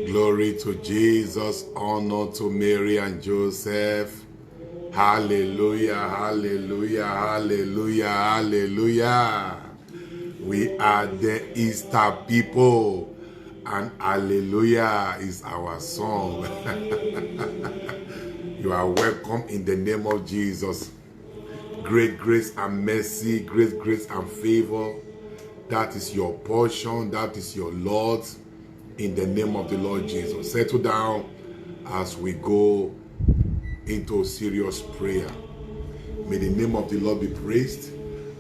Glory to Jesus, honor to Mary and Joseph. Hallelujah, hallelujah, hallelujah, hallelujah. We are the Easter people, and hallelujah is our song. You are welcome in the name of Jesus. Great grace and mercy, great grace and favor. That is your portion, that is your Lord. In the name of the Lord Jesus. Settle down as we go into serious prayer. May the name of the Lord be praised,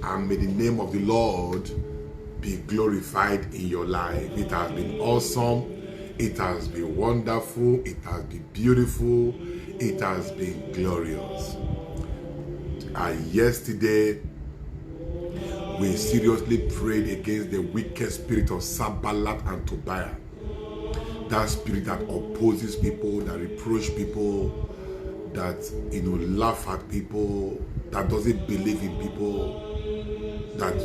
and may the name of the Lord be glorified in your life. It has been awesome. It has been wonderful. It has been beautiful. It has been glorious. Yesterday, we seriously prayed against the wicked spirit of Sanballat and Tobiah. That spirit that opposes people, that reproach people, that laugh at people, that doesn't believe in people, that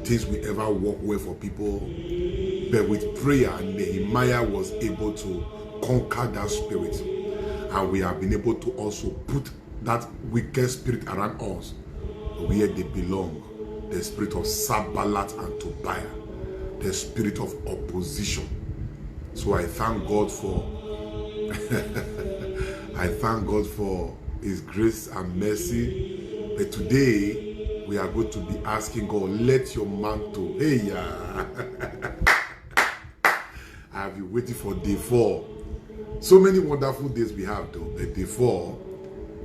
things will ever work well for people. But with prayer, Nehemiah was able to conquer that spirit, and we have been able to also put that wicked spirit around us where they belong. The spirit of Sanballat and Tobiah, the spirit of opposition. So I thank God for I thank God for His grace and mercy. But today we are going to be asking God, let your mantle. Hey, yeah. I have been waiting for day 4. So many wonderful days we have though. But day 4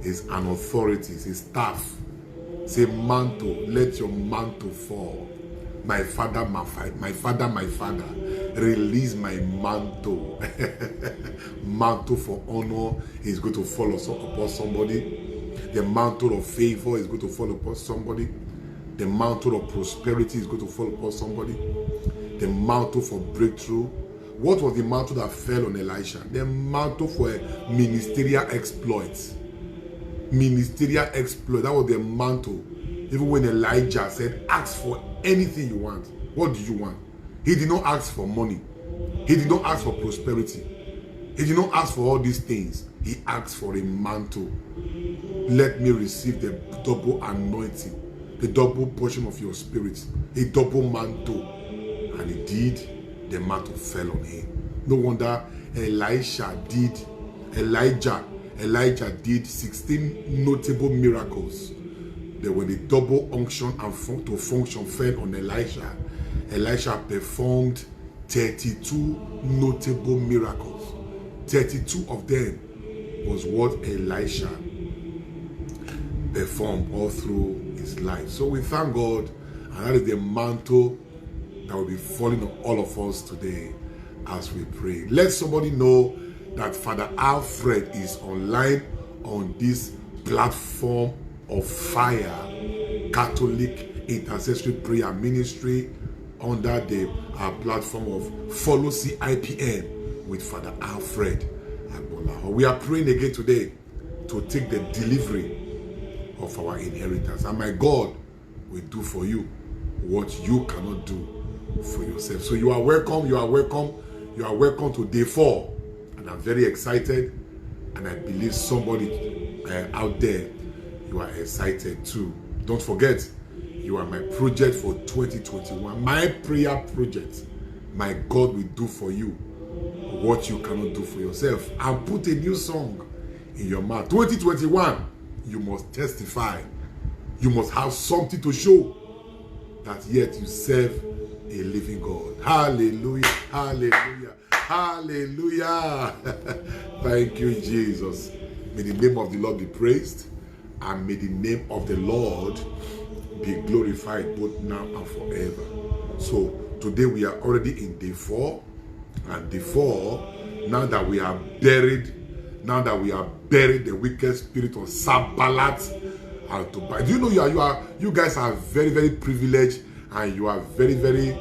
is an authority, it's a staff. Say mantle, let your mantle fall. My father, my father, my father, release my mantle. Mantle for honor is going to fall upon somebody. The mantle of favor is going to fall upon somebody. The mantle of prosperity is going to fall upon somebody. The mantle for breakthrough. What was the mantle that fell on Elisha? The mantle for a ministerial exploits. Ministerial exploit. That was the mantle. Even when Elijah said, ask for anything you want. What do you want? He did not ask for money. He did not ask for prosperity. He did not ask for all these things. He asked for a mantle. Let me receive the double anointing, the double portion of your spirit, a double mantle. And he did. The mantle fell on him. No wonder Elijah did 16 notable miracles. That when the double unction and to function fell on Elisha, Elisha performed 32 notable miracles. 32 of them was what Elisha performed all through his life. So we thank God, and that is the mantle that will be falling on all of us today as we pray. Let somebody know that Father Alfred is online on this platform of Fire Catholic Intercessory Prayer Ministry under the platform of Follow CIPM with Father Alfred Agbola. We are praying again today to take the delivery of our inheritance. And my God will do for you what you cannot do for yourself. So you are welcome, you are welcome, you are welcome to day 4. And I'm very excited, and I believe somebody out there, you are excited too. Don't forget, you are my project for 2021, my prayer project. My God will do for you what you cannot do for yourself. I'll put a new song in your mouth. 2021, you must testify. You must have something to show that yet you serve a living God. Hallelujah, hallelujah, hallelujah. Thank you, Jesus. May the name of the Lord be praised, and may the name of the Lord be glorified both now and forever. So today we are already in day 4, and day 4, now that we are buried the wicked spirit of Sanballat and Tobiah. Do you know you guys are very, very privileged, and you are very, very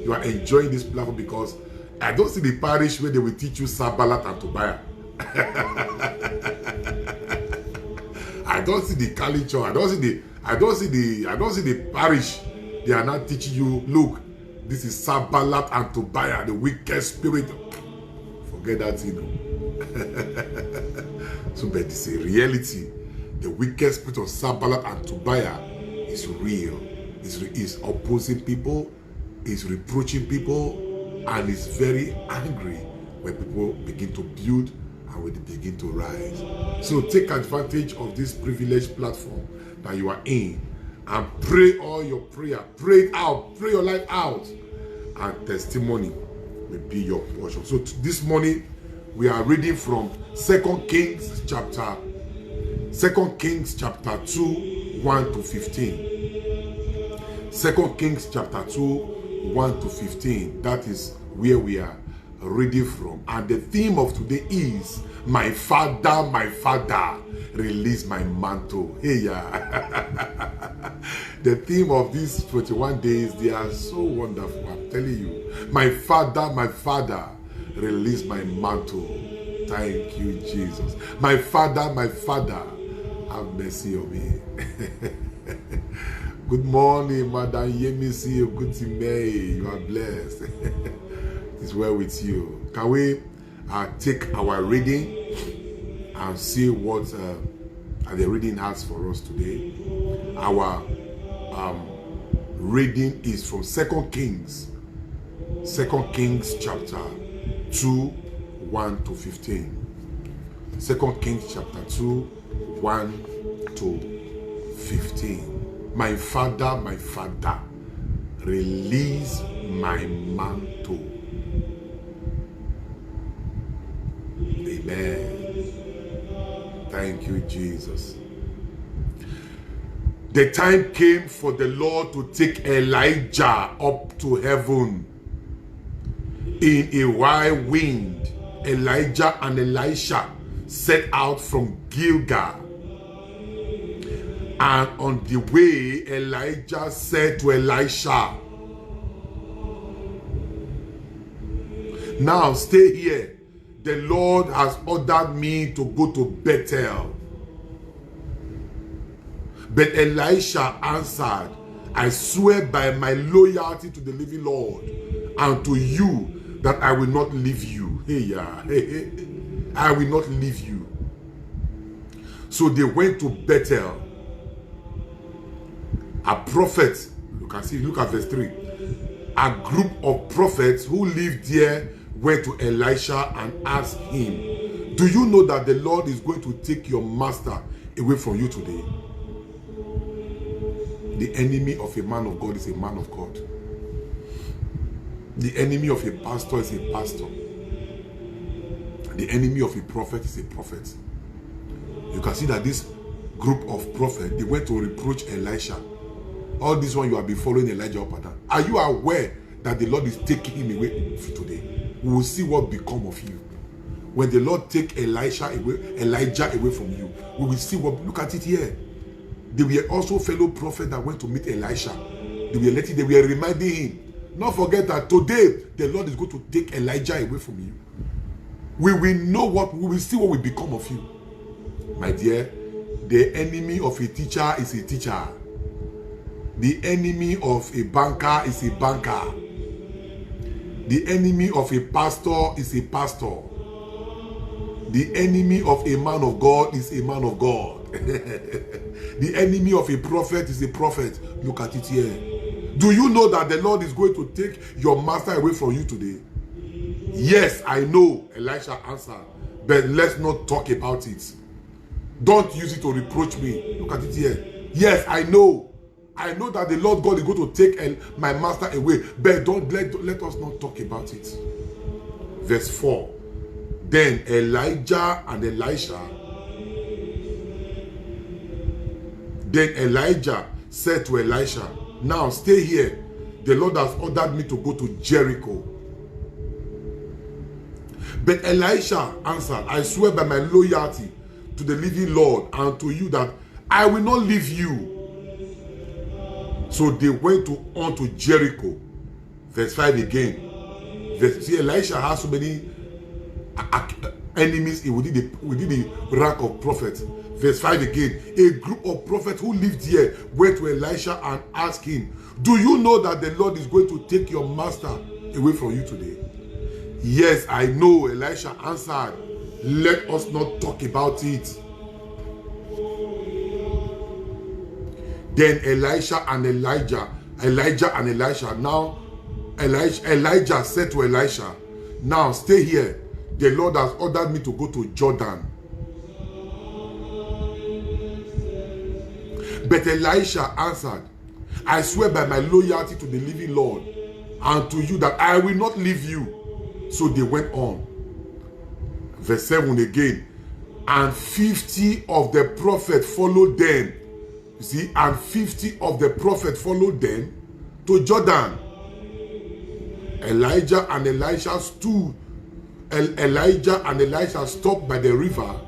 you are enjoying this platform, because I don't see the parish where they will teach you Sanballat and Tobiah. I don't see the culture. I don't see the parish. They are not teaching you, look, This is Sanballat and Tobiah, the wicked spirit. Forget that, you know. So, but it's a reality. The wicked spirit of Sanballat and Tobiah is real. It's opposing people, it's reproaching people, and it's very angry when people begin to build and when they begin to rise. So take advantage of this privileged platform that you are in and pray all your prayer. Pray it out. Pray your life out. And testimony will be your portion. So this morning, we are reading from 2 Kings chapter 2, 1 to 15. 2 Kings chapter 2, 1 to 15. That is where we are reading from. And the theme of today is, my father, release my mantle. Hey, yeah. The theme of these 21 days, they are so wonderful. I'm telling you. My father, release my mantle. Thank you, Jesus. My father, have mercy on me. Good morning, Madam Yemisi. Good to me. You are blessed. It's well with you. Can we take our reading and see what the reading has for us today? Our reading is from 2 Kings chapter 2, 1 to 15. 2 Kings chapter 2, 1 to 15. My father, release my mantle. Amen. Thank you, Jesus. The time came for the Lord to take Elijah up to heaven in a wild wind. Elijah and Elisha set out from Gilgal. And on the way, Elijah said to Elisha, now stay here. The Lord has ordered me to go to Bethel. But Elisha answered, I swear by my loyalty to the living Lord and to you that I will not leave you. I will not leave you. So they went to Bethel. A prophet, look at verse 3. A group of prophets who lived there went to Elisha and asked him, do you know that the Lord is going to take your master away from you today? The enemy of a man of God is a man of God. The enemy of a pastor is a pastor. The enemy of a prophet is a prophet. You can see that this group of prophets, they went to reproach Elisha. All this one you have been following Elijah up and down. Are you aware that the Lord is taking him away today? We will see what become of you. When the Lord take Elijah away from you, we will see what, look at it here. There were also fellow prophets that went to meet Elisha. They were reminding him, not forget that today the Lord is going to take Elijah away from you. We will see what will become of you. My dear, the enemy of a teacher is a teacher. The enemy of a banker is a banker. The enemy of a pastor is a pastor. The enemy of a man of God is a man of God. The enemy of a prophet is a prophet. Look at it here. Do you know that the Lord is going to take your master away from you today? Yes, I know, Elisha answered. But let's not talk about it. Don't use it to reproach me. Look at it here. Yes, I know. I know that the Lord God is going to take my master away. But don't let us not talk about it. Verse 4. Then Elijah and Elisha. Then Elijah said to Elisha, now stay here. The Lord has ordered me to go to Jericho. But Elisha answered, I swear by my loyalty to the living Lord and to you that I will not leave you. So they went on to Jericho. Verse 5 again. See, Elisha has so many enemies within the rank of prophets. Verse 5 again. A group of prophets who lived here went to Elisha and asked him, do you know that the Lord is going to take your master away from you today? Yes, I know, Elisha answered. Let us not talk about it. Then Elijah and Elisha, now Elijah said to Elisha, now stay here. The Lord has ordered me to go to Jordan. But Elisha answered, I swear by my loyalty to the living Lord and to you that I will not leave you. So they went on. Verse 7 again. And 50 of the prophets followed them. You see, and 50 of the prophets followed them to Jordan. Elijah and Elisha stopped by the river,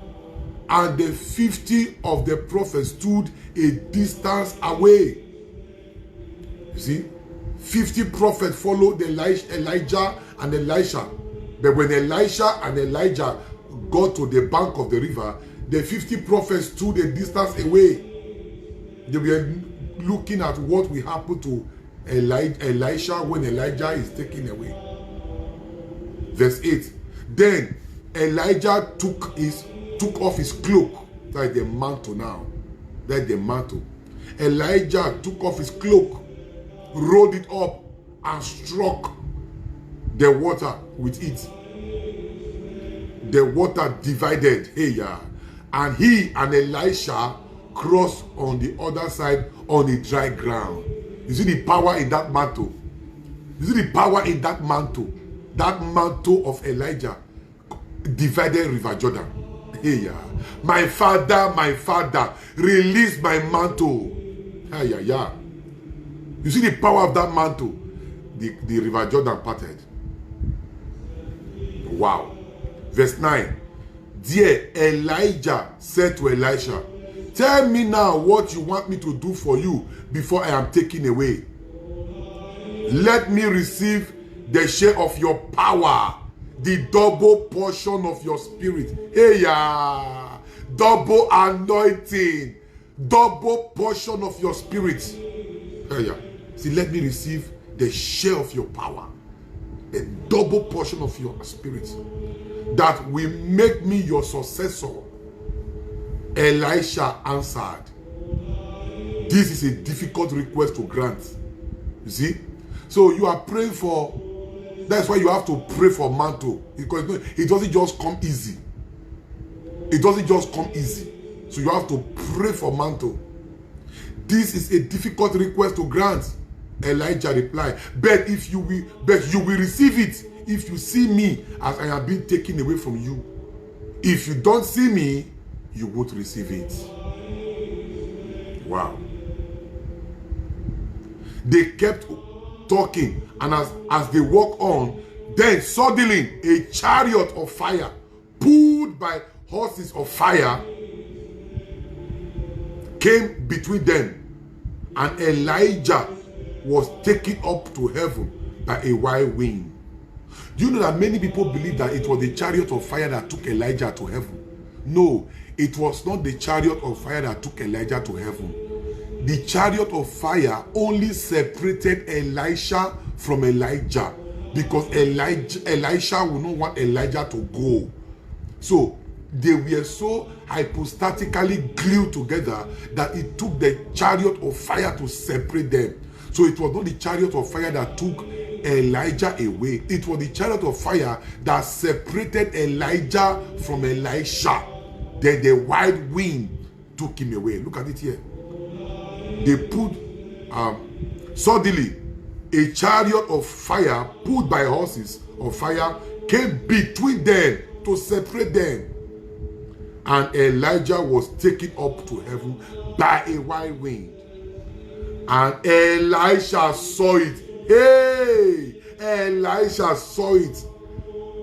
and the 50 of the prophets stood a distance away. You see, 50 prophets followed Elijah and Elisha. But when Elisha and Elijah got to the bank of the river, the 50 prophets stood a distance away. They were looking at what will happen to Elisha when Elijah is taken away. Verse 8. Then Elijah took off his cloak. That's the mantle now. That's the mantle. Elijah took off his cloak, rolled it up, and struck the water with it. The water divided. Hey, yeah. And he and Elisha crossed on the other side on the dry ground. You see the power in that mantle. You see the power in that mantle. That mantle of Elijah divided River Jordan. Hey, yeah. My father, release my mantle. Hey, yeah, yeah. You see the power of that mantle. The River Jordan parted. Wow. Verse 9. Dear Elijah said to Elisha, tell me now what you want me to do for you before I am taken away. Let me receive the share of your power, the double portion of your spirit. Hey, yeah. Double anointing, double portion of your spirit. Hey, yeah. See, let me receive the share of your power, a double portion of your spirit, that will make me your successor. Elisha answered, this is a difficult request to grant. You see? So you are praying for, that's why you have to pray for mantle. Because it doesn't just come easy. It doesn't just come easy. So you have to pray for mantle. This is a difficult request to grant. Elijah replied, but you will receive it if you see me as I have been taken away from you. If you don't see me, you won't receive it. Wow. They kept talking, and as they walked on, then suddenly a chariot of fire pulled by horses of fire came between them, and Elijah was taken up to heaven by a wild wind. Do you know that many people believe that it was the chariot of fire that took Elijah to heaven? No, it was not the chariot of fire that took Elijah to heaven. The chariot of fire only separated Elisha from Elijah, because Elisha would not want Elijah to go. So they were so hypostatically glued together that it took the chariot of fire to separate them. So it was not the chariot of fire that took Elijah away. It was the chariot of fire that separated Elijah from Elisha. Then the wild wind took him away. Look at it here. They put, suddenly, a chariot of fire pulled by horses of fire came between them to separate them. And Elijah was taken up to heaven by a wild wind. And Elisha saw it. Hey! Elisha saw it.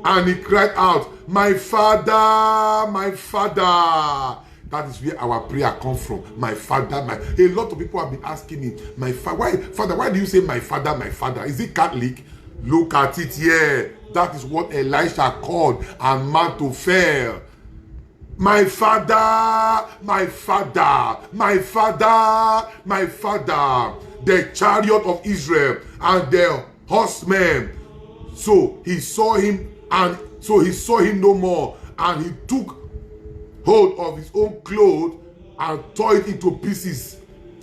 And he cried out, my father, my father. That is where our prayer comes from. My father, a lot of people have been asking me, my father, why do you say my father, my father? Is it Catholic? Look at it here. That is what Elisha called, and mantle fell. My father, my father, my father, my father, the chariot of Israel and the horsemen. So he saw him, and so he saw him no more, and he took hold of his own clothes and tore it into pieces.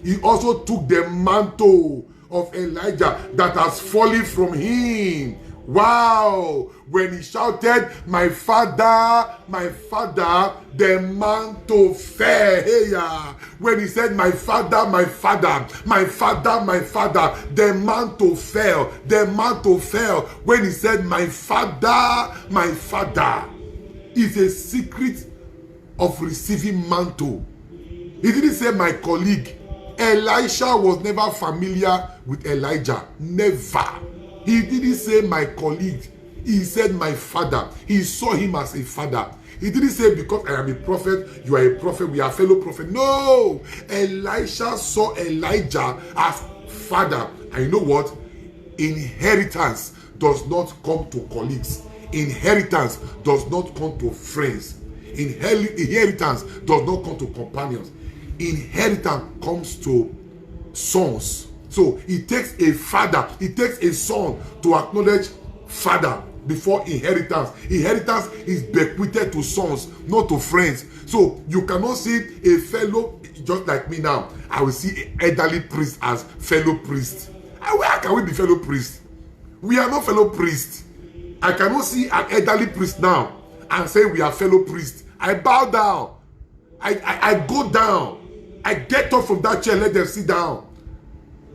He also took the mantle of Elijah that has fallen from him. Wow! When he shouted, my father, the mantle fell. Hey, yeah. When he said, my father, my father, my father, my father, the mantle fell. The mantle fell. When he said, my father, is a secret of receiving mantle. He didn't say my colleague. Elisha was never familiar with Elijah. Never. He didn't say my colleague. He said my father. He saw him as a father. He didn't say because I am a prophet, you are a prophet, we are fellow prophet. No. Elisha saw Elijah as father. And you know what? Inheritance does not come to colleagues. Inheritance does not come to friends. Inheritance does not come to companions. Inheritance comes to sons. So it takes a father, it takes a son to acknowledge father before inheritance. Inheritance is bequeathed to sons, not to friends. So you cannot see a fellow, just like me now, I will see an elderly priest as fellow priest. Where can we be fellow priests? We are not fellow priests. I cannot see an elderly priest now and say we are fellow priests. I bow down. I go down. I get up from that chair, let them sit down.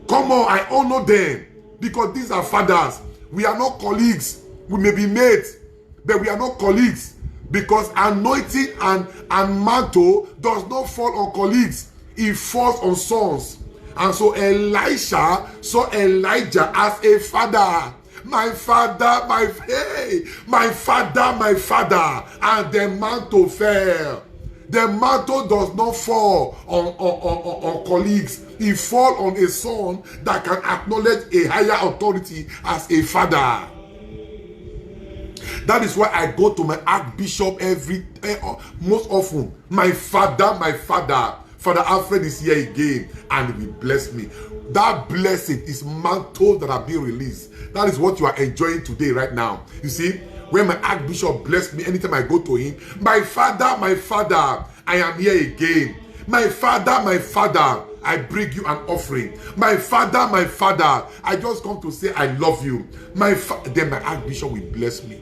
Come on, I honor them because these are fathers. We are not colleagues. We may be mates, but we are not colleagues because anointing and mantle does not fall on colleagues. It falls on sons. And so Elisha saw Elijah as a father. My father, my father, and the mantle fell. The mantle does not fall on colleagues. It falls on a son that can acknowledge a higher authority as a father. That is why I go to my archbishop most often. My father, Father Alfred is here again, and he will bless me. That blessing is mantles that are being released. That is what you are enjoying today, right now. You see, when my archbishop blessed me, anytime I go to him, my father, I am here again. My father, I bring you an offering. My father, I just come to say I love you. Then my archbishop will bless me.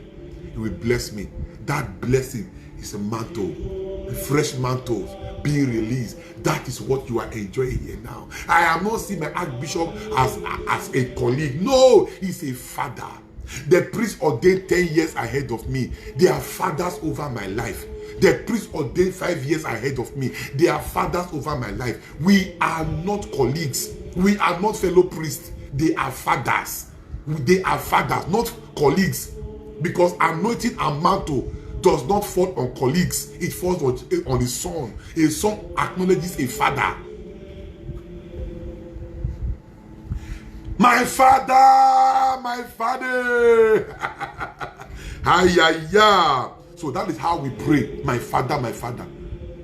He will bless me. That blessing is a mantle, a fresh mantles being released. That is what you are enjoying here now. I am not seeing my archbishop as a colleague. No, he's a father. The priest ordained 10 years ahead of me. They are fathers over my life. The priest ordained 5 years ahead of me. They are fathers over my life. We are not colleagues. We are not fellow priests. They are fathers. They are fathers, not colleagues. Because anointing and mantle does not fall on colleagues. It falls on a son. A son acknowledges a father. My father, my father. So that is how we pray. My father, my father.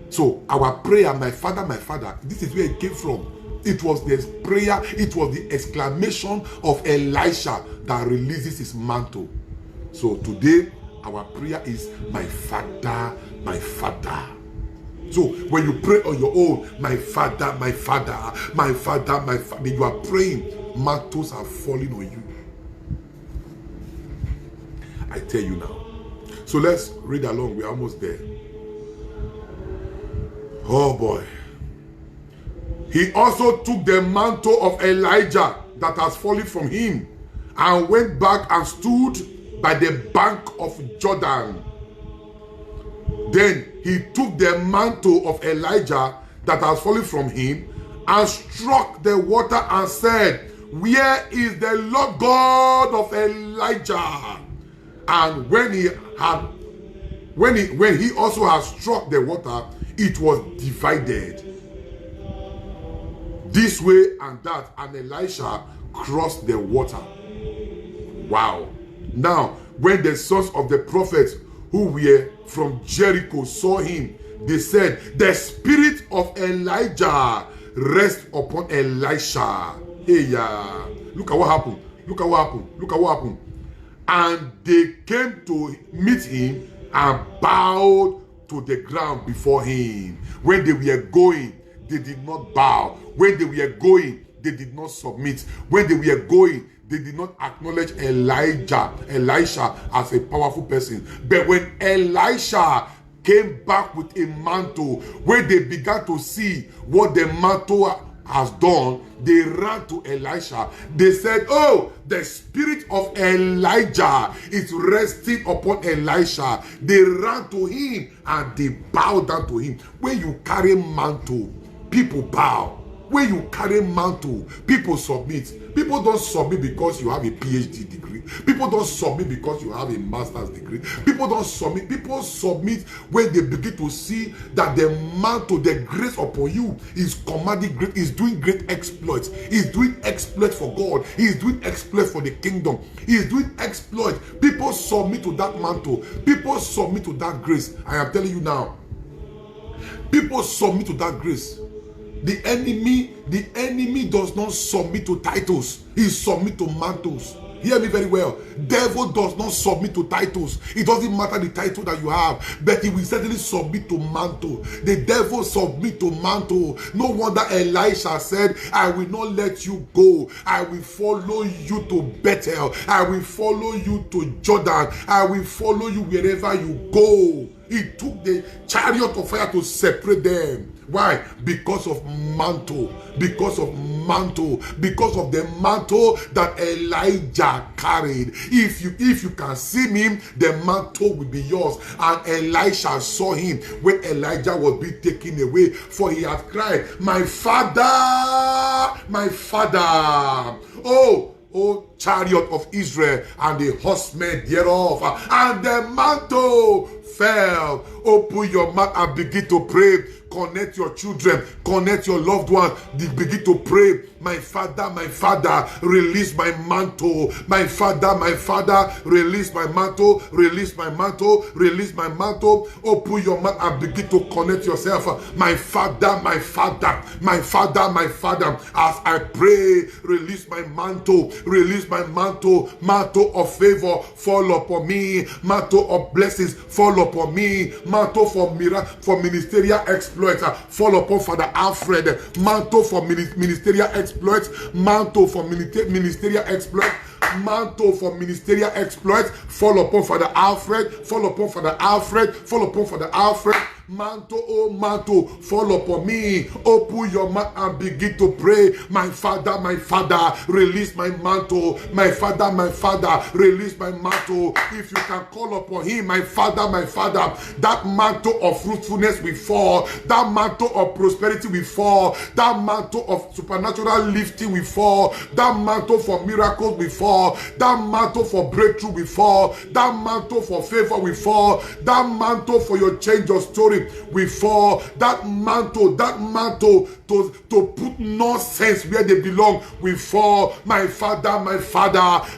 So our prayer, my father, this is where it came from. It was the prayer, it was the exclamation of Elisha that releases his mantle. So today, our prayer is my father, my father. So when you pray on your own, my father, my father, my father, my father, you are praying, mantles are falling on you. I tell you now. So let's read along. We're almost there. Oh boy. He also took the mantle of Elijah that has fallen from him and went back and stood by the bank of Jordan. Then he took the mantle of Elijah that has fallen from him and struck the water and said, "Where is the Lord God of Elijah?" And when he also had struck the water, it was divided this way and that, and Elisha crossed the water. Wow. Now, when the sons of the prophets who were from Jericho saw him, they said, the spirit of Elijah rest upon Elisha. Hey, yeah. Look at what happened. Look at what happened. Look at what happened. And they came to meet him and bowed to the ground before him. When they were going, they did not bow. When they were going, they did not submit. When they were going, they did not acknowledge Elisha as a powerful person. But when Elisha came back with a mantle, when they began to see what the mantle has done, they ran to Elisha. They said, oh, the spirit of Elijah is resting upon Elisha. They ran to him and they bowed down to him. When you carry mantle, people bow. When you carry mantle, people submit. People don't submit because you have a PhD degree. People don't submit because you have a master's degree. People don't submit. People submit when they begin to see that the mantle, the grace upon you is commanding great, is doing great exploits. He's doing exploits for God. He's doing exploits for the kingdom. He's doing exploits. People submit to that mantle. People submit to that grace. I am telling you now. People submit to that grace. The enemy does not submit to titles. He submits to mantles. Hear me very well. Devil does not submit to titles. It doesn't matter the title that you have, but he will certainly submit to mantle. The devil submit to mantle. No wonder Elisha said, I will not let you go. I will follow you to Bethel. I will follow you to Jordan. I will follow you wherever you go. He took the chariot of fire to separate them. Why? Because of mantle. Because of mantle. Because of the mantle that Elijah carried. If you can see him, the mantle will be yours. And Elisha saw him when Elijah was being taken away. For he had cried, my father, my father. Oh, chariot of Israel and the horsemen thereof. And the mantle fell. Open your mouth and begin to pray. Connect your children, connect your loved ones. Begin to pray. My father, release my mantle. My father, release my mantle. Release my mantle. Release my mantle. Open your mouth and begin to connect yourself. My father, my father, my father, my father. As I pray, release my mantle. Release my mantle. Mantle of favor fall upon me. Mantle of blessings fall upon me. Mantle for ministerial exploits fall upon Father Alfred. Mantle for ministerial exploits. Mantle for ministerial exploits. Mantle for ministerial exploits fall upon Father Alfred. Fall upon Father Alfred. Fall upon Father Alfred. Mantle, oh mantle, fall upon me. Open your mouth and begin to pray. My father, release my mantle. My father, release my mantle. If you can call upon him, my father, that mantle of fruitfulness will fall. That mantle of prosperity will fall. That mantle of supernatural lifting will fall. That mantle for miracles will fall. That mantle for breakthrough will fall. That mantle for favor will fall. That mantle for your change of story we fall. That mantle to put nonsense where they belong, we fall. My father,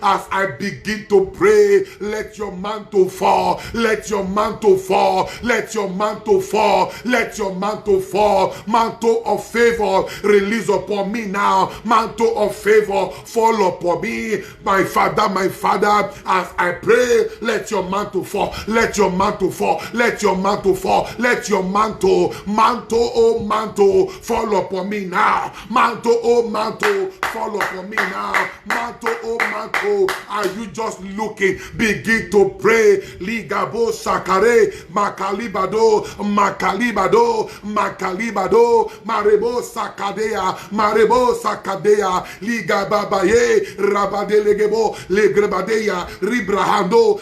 as I begin to pray, let your mantle fall. Let your mantle fall. Let your mantle fall. Let your mantle fall. Mantle of favor release upon me now. Mantle of favor fall upon me. My father, as I pray, let your mantle fall. Let your mantle fall. Let your mantle fall. Let your mantle, oh mantle, fall upon me now. Mantle, oh mantle, fall upon me now. Mantle, oh mantle, are you just looking? Begin to pray. Ligabo sakare, makalibado, marebo sakadea, ligababaye, rabadelegebo, legrebadeya, ribrahando,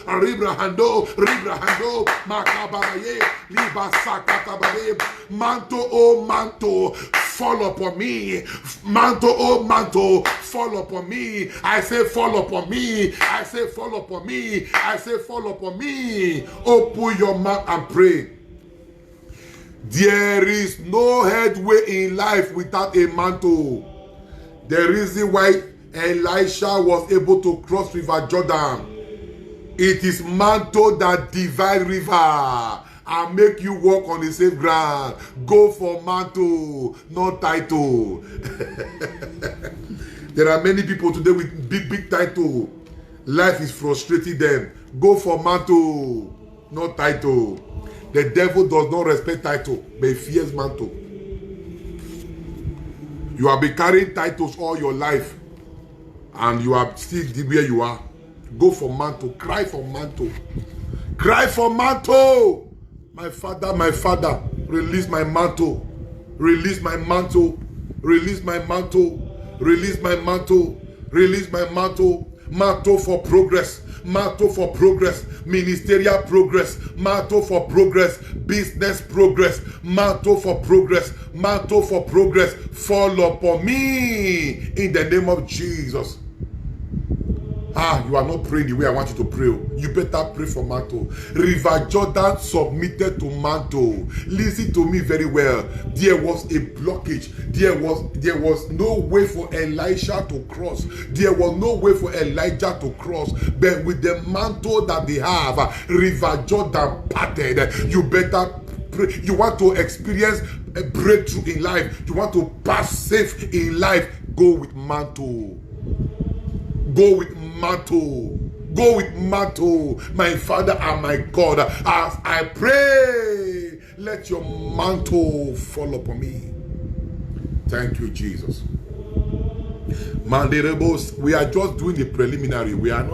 makababaye, libasakatabaye. Mantle, oh mantle, fall upon me. Mantle, oh mantle, fall upon me. I say fall upon me. I say fall upon me. I say fall upon me. Open your mouth and pray. There is no headway in life without a mantle. The reason why Elisha was able to cross River Jordan, it is mantle that divide river. and make you walk on the safe ground. Go for mantle, not title. There are many people today with big title. Life is frustrating them. Go for mantle, not title. The devil does not respect title, but he fears mantle. You have been carrying titles all your life, and you are still where you are. Go for mantle. Cry for mantle. Cry for mantle. My Father, release my mantle. Release my mantle. Release my mantle. Release my mantle. Release my mantle. Mantle for progress. Mantle for progress. Ministerial progress. Mantle for progress. Business progress. Mantle for progress. Mantle for progress. Fall upon me in the name of Jesus. You are not praying the way I want you to pray. You better pray for mantle. River Jordan submitted to mantle. Listen to me very well. There was a blockage. There was no way for Elisha to cross. There was no way for Elijah to cross. But with the mantle that they have, River Jordan parted. You better pray. You want to experience a breakthrough in life. You want to pass safe in life. Go with mantle. Go with mantle. Go with mantle. My Father and my God, as I pray, let your mantle fall upon me. Thank you, Jesus. Manderebos, we are just doing the preliminary. We are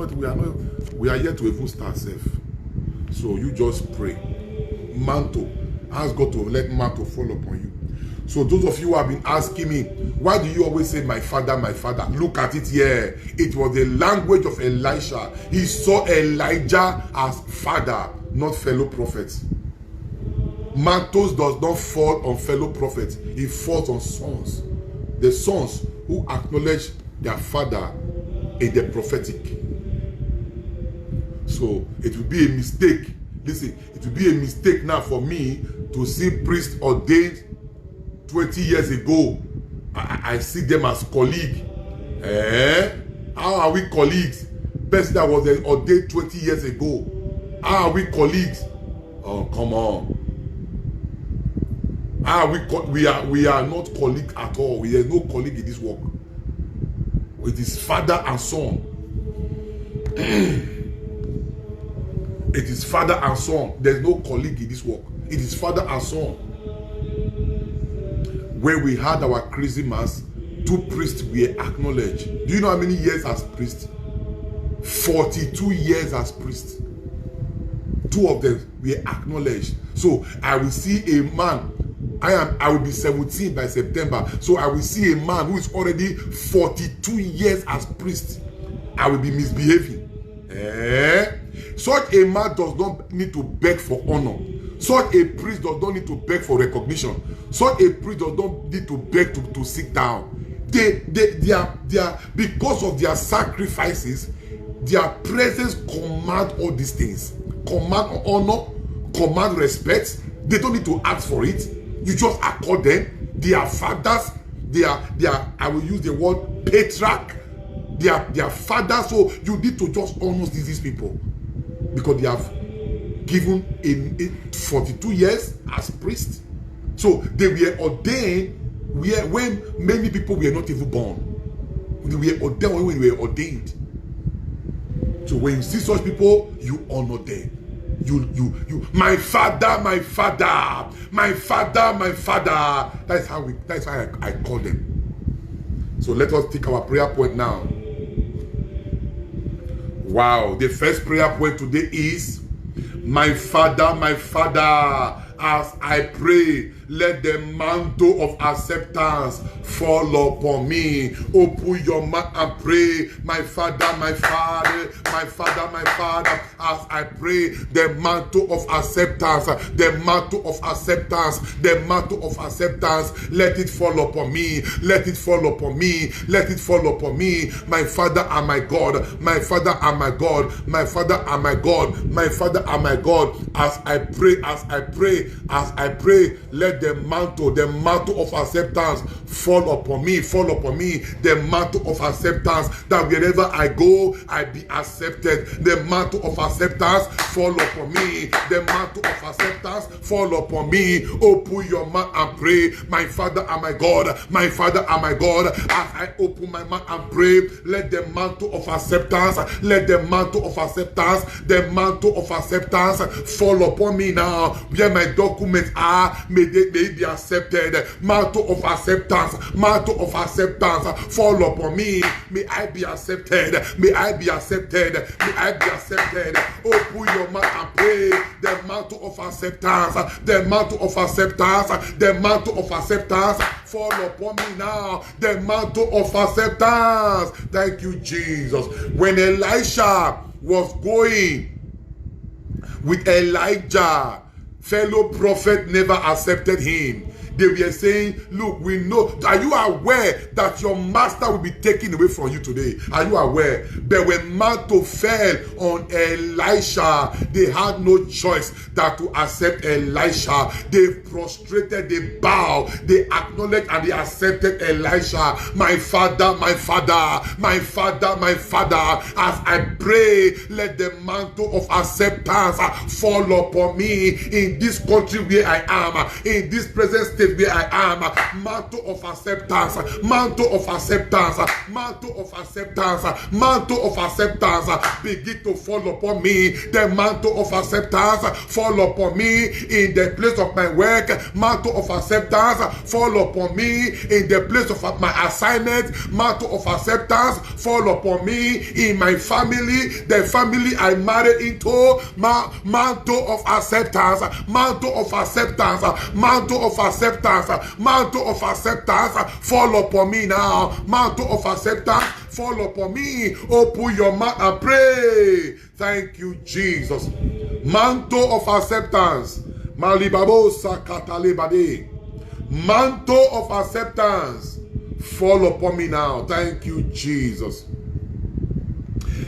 yet to even start safe. So you just pray. Mantle. Ask God to let mantle fall upon you. So those of you who have been asking me, why do you always say my father, my father? Look at it here. It was the language of Elisha. He saw Elijah as father, not fellow prophets. Mantles does not fall on fellow prophets. It falls on sons. The sons who acknowledge their father in the prophetic. So it would be a mistake. Listen, it would be a mistake now for me to see priests ordained 20 years ago. I see them as colleagues. How are we colleagues? Person that was ordained 20 years ago. How are we colleagues? Oh, come on. We are not colleagues at all. We are no colleague in this work. It is father and son. It is father and son. There's no colleague in this work. It is father and son. When we had our crazy mass, 2 priests were acknowledged. Do you know how many years as priests? 42 years as priests. 2 of them were acknowledged. So I will see a man. I will be 17 by September. So I will see a man who is already 42 years as priest. I will be misbehaving. Such a man does not need to beg for honor. Such a priest does not need to beg for recognition. Such a priest does not need to beg to sit down. They are because of their sacrifices, their presence command all these things. Command honor, command respect. They don't need to ask for it. You just accord them. They are fathers. They are I will use the word patriarch. They are fathers. So you need to just honor these people because they have given in 42 years as priests. So they were ordained when many people were not even born. They were ordained when we were ordained. So when you see such people, you honor them. You my father, my father, my father, my father. That's how I call them. So let us take our prayer point now. Wow, the first prayer point today is my father, as I pray, let the mantle of acceptance fall upon me. Open your mouth and pray. My father, my father, my father, my father, as I pray, the mantle of acceptance, the mantle of acceptance, the mantle of acceptance, let it fall upon me. Let it fall upon me. Let it fall upon me. My father and my God, my father and my God, my father and my God, my father and my God, as I pray, as I pray, as I pray, let let the mantle of acceptance fall upon me, the mantle of acceptance, that wherever I go, I be accepted. The mantle of acceptance fall upon me, the mantle of acceptance fall upon me. Open your mouth and pray. My Father and my God, my Father and my God, as I open my mouth and pray, let the mantle of acceptance, the mantle of acceptance fall upon me now. Where my documents are, may they be accepted. Mantle of acceptance fall upon me. May I be accepted. May I be accepted. May I be accepted. Open your mouth and pray. The mantle of acceptance, the mantle of acceptance, the mantle of acceptance fall upon me now. The mantle of acceptance. Thank you, Jesus. When Elisha was going with Elijah, fellow prophet never accepted him. They were saying, look, we know. Are you aware that your master will be taken away from you today? Are you aware? But when mantle fell on Elisha, they had no choice that to accept Elisha. They prostrated, they bowed, they acknowledged, and they accepted Elisha. My Father, my Father, my Father, my Father, as I pray, let the mantle of acceptance fall upon me in this country where I am, in this present state where I am. Mantle of acceptance, mantle of acceptance, mantle of acceptance, mantle of acceptance begin to fall upon me. The mantle of acceptance fall upon me in the place of my work. Mantle of acceptance fall upon me in the place of my assignment. Mantle of acceptance fall upon me in my family, the family I married into. Mantle of acceptance, mantle of acceptance, mantle of acceptance, mantle of acceptance fall upon me now. Mantle of acceptance fall upon me. Open your mouth and pray. Thank you, Jesus. Mantle of acceptance. Malibabo sakatalebade. Mantle of acceptance fall upon me now. Thank you, Jesus.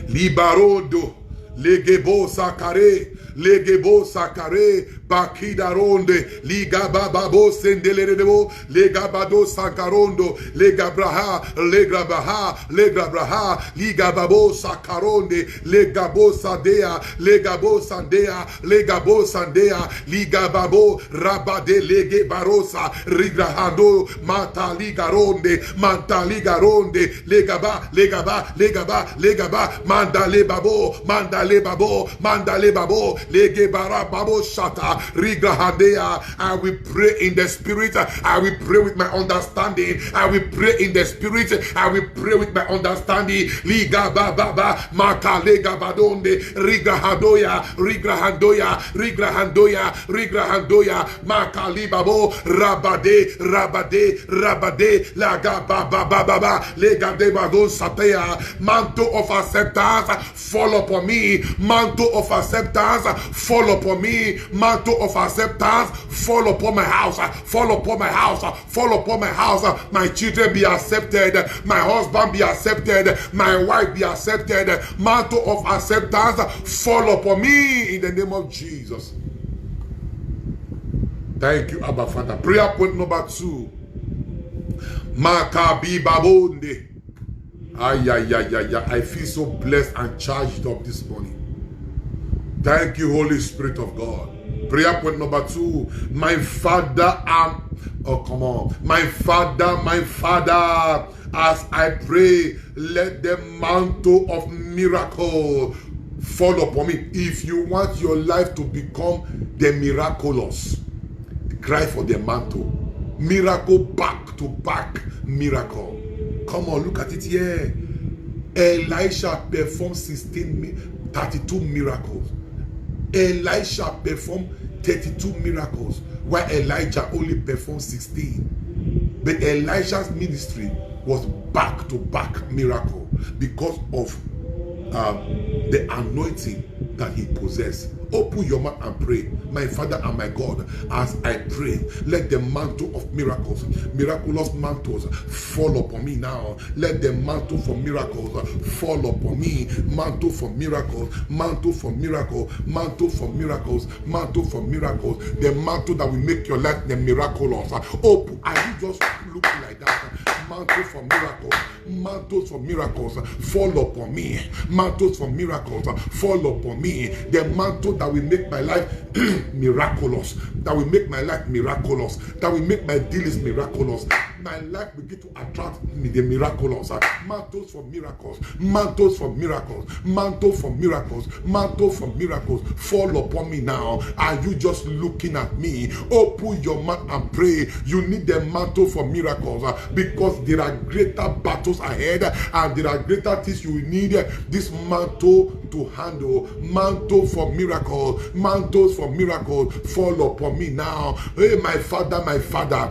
Libarodo legebo sakare, legebo sakare, bakida ronde, liga bababo sendelerebo, lega bado sakarondo, lega braha, lega braha, lega braha, liga babo sakaronde, lega bo sadea, lega bo sandea, lega bo sandea, liga babo rabade lege barosa, rigrahando, mata liga ronde, manta liga ronde, lega ba, lega ba, lega ba, lega ba, mandale babo, mandale babo, mandale babo, lege bara babo shata, riga handea. I will pray in the spirit. I will pray with my understanding. I will pray in the spirit. I will pray with my understanding. Liga baba maka lega badonde, riga handoya, riga handoya, riga handoya, riga handoya, maka libabo rabade, rabade, rabade, laga baba baba, lega de badon satea. Mantle of acceptance fall upon me. Mantle of acceptance fall upon me. Mantle of acceptance fall upon my house. Fall upon my house. Fall upon my house. My children be accepted. My husband be accepted. My wife be accepted. Mantle of acceptance fall upon me in the name of Jesus. Thank you, Abba Father. Prayer point number 2. Makabi babonde. I feel so blessed and charged up this morning. Thank you, Holy Spirit of God. Prayer point number 2. My Father, my Father, as I pray, let the mantle of miracle fall upon me. If you want your life to become the miraculous, cry for the mantle. Miracle, back to back miracle. Come on, look at it here. Elisha performed 32 miracles. Elisha performed 32 miracles, while Elijah only performed 16. But Elisha's ministry was back-to-back miracle because of the anointing that he possessed. Open your mouth and pray. My Father and my God, as I pray, let the mantle of miracles, miraculous mantles, fall upon me now. Let the mantle for miracles fall upon me. Mantle for miracles, mantle for miracles, mantle for miracles, mantle for miracles. The mantle that will make your life the miraculous. Open. Are you just looking like that? Mantle for miracles, mantles for miracles fall upon me. Mantles for miracles fall upon me. The mantle that will make my life miraculous, that will make my life miraculous, that will make my dealings miraculous. My life begin to attract me the miraculous. Mantles for miracles, mantles for miracles, mantle for miracles, mantle for miracles fall upon me now. Are you just looking at me? Open your mouth and pray. You need the mantle for miracles because there are greater battles ahead and there are greater things you need this mantle to handle. Mantle for miracles, mantles for miracles fall upon me now. Hey, my Father, my Father.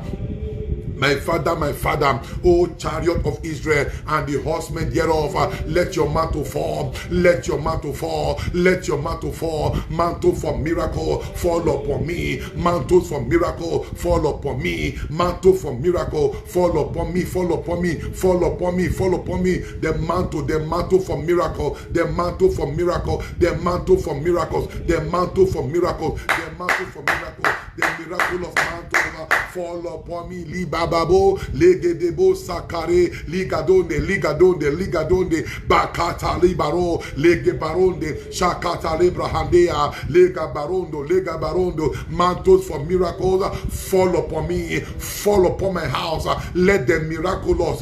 My Father, my Father, O chariot of Israel and the horsemen thereof, let your mantle fall, let your mantle fall, let your mantle fall. Mantle for miracle fall upon me. Mantles for miracle fall upon me. Mantle for miracle fall upon me, fall upon me, fall upon me, fall upon me. The mantle for miracle, the mantle for miracle, the mantle for miracles, the mantle for miracles, the mantle for miracles, the miraculous mantle fall upon me. Libababo, legedebo sakare, ligadonde, ligadonde, ligadonde, bakata libaro, legebaronde, shakata librahandea, legabarondo, legabarondo. Mantles for miracles fall upon me, fall upon my house. Let the miraculous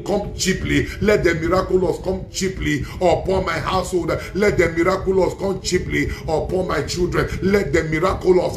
come cheaply. Let the miraculous come cheaply upon my household. Let the miraculous come cheaply upon my children. Let the miraculous,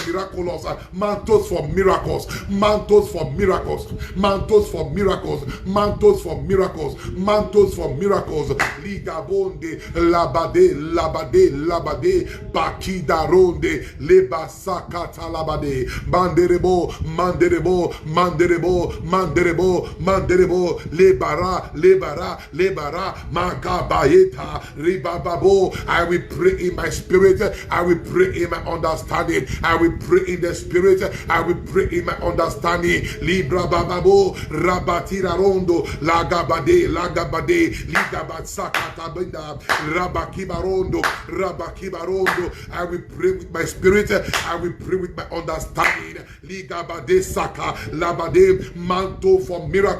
miraculous, mantles for miracles, mantles for miracles, mantles for miracles, mantles for miracles, mantles for miracles. Ligabonde, labade, labade, labade, bakidaronde, lebasakata labade, manderebo, manderebo, manderebo, manderebo, manderebo, lebara, lebara, lebara, makabayeta, ribababo. I will pray in my spirit, I will pray in my understanding, I will pray in the spirit, I will pray in my understanding. Libra bababo, rabatira rondo, lagabade, lagabade, ligabatsakata benda, rabakibarondo, rabakibarondo. I will pray with my spirit, I will pray with my understanding. Ligabade saka, labade, mantle for miracles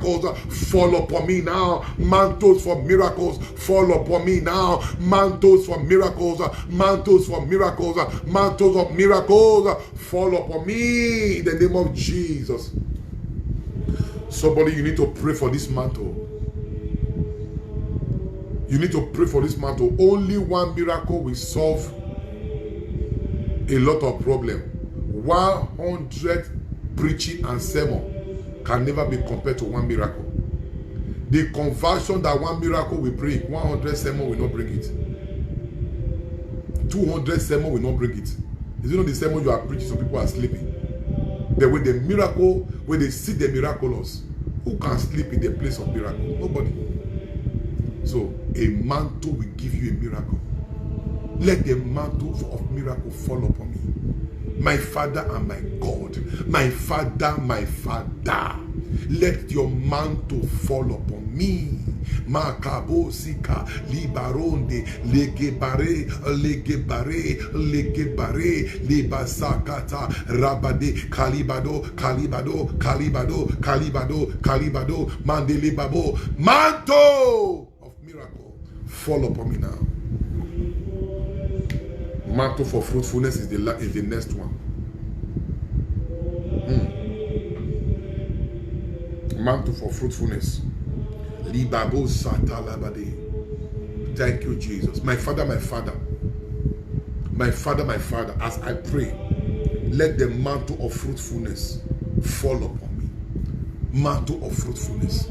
fall upon me now. Mantles for miracles fall upon me now. Mantles for miracles, mantles for miracles, mantles of miracles fall upon me in the name of Jesus. Somebody, you need to pray for this mantle. You need to pray for this mantle. Only one miracle will solve a lot of problems. 100 preaching and sermon can never be compared to one miracle. The conversion that one miracle will bring, 100 sermon will not bring it. 200 sermon will not bring it. Is it not the sermon you are preaching, some people are sleeping? But with the miracle, when they see the miraculous, who can sleep in the place of miracle? Nobody. So a mantle will give you a miracle. Let the mantle of miracle fall upon me. My Father and my God, my Father, my Father, let your mantle fall upon me. Makabo sika libaronde legebare legebare legebare libasakata rabade kalibado kalibado kalibado kalibado kalibado mandelibabo. Mantle of miracle fall upon me now. Mantle for fruitfulness is the next one. Mantle for fruitfulness. Libabo satalabade. Thank you, Jesus. My Father, my Father. My Father, my Father, as I pray, let the mantle of fruitfulness fall upon me. Mantle of fruitfulness.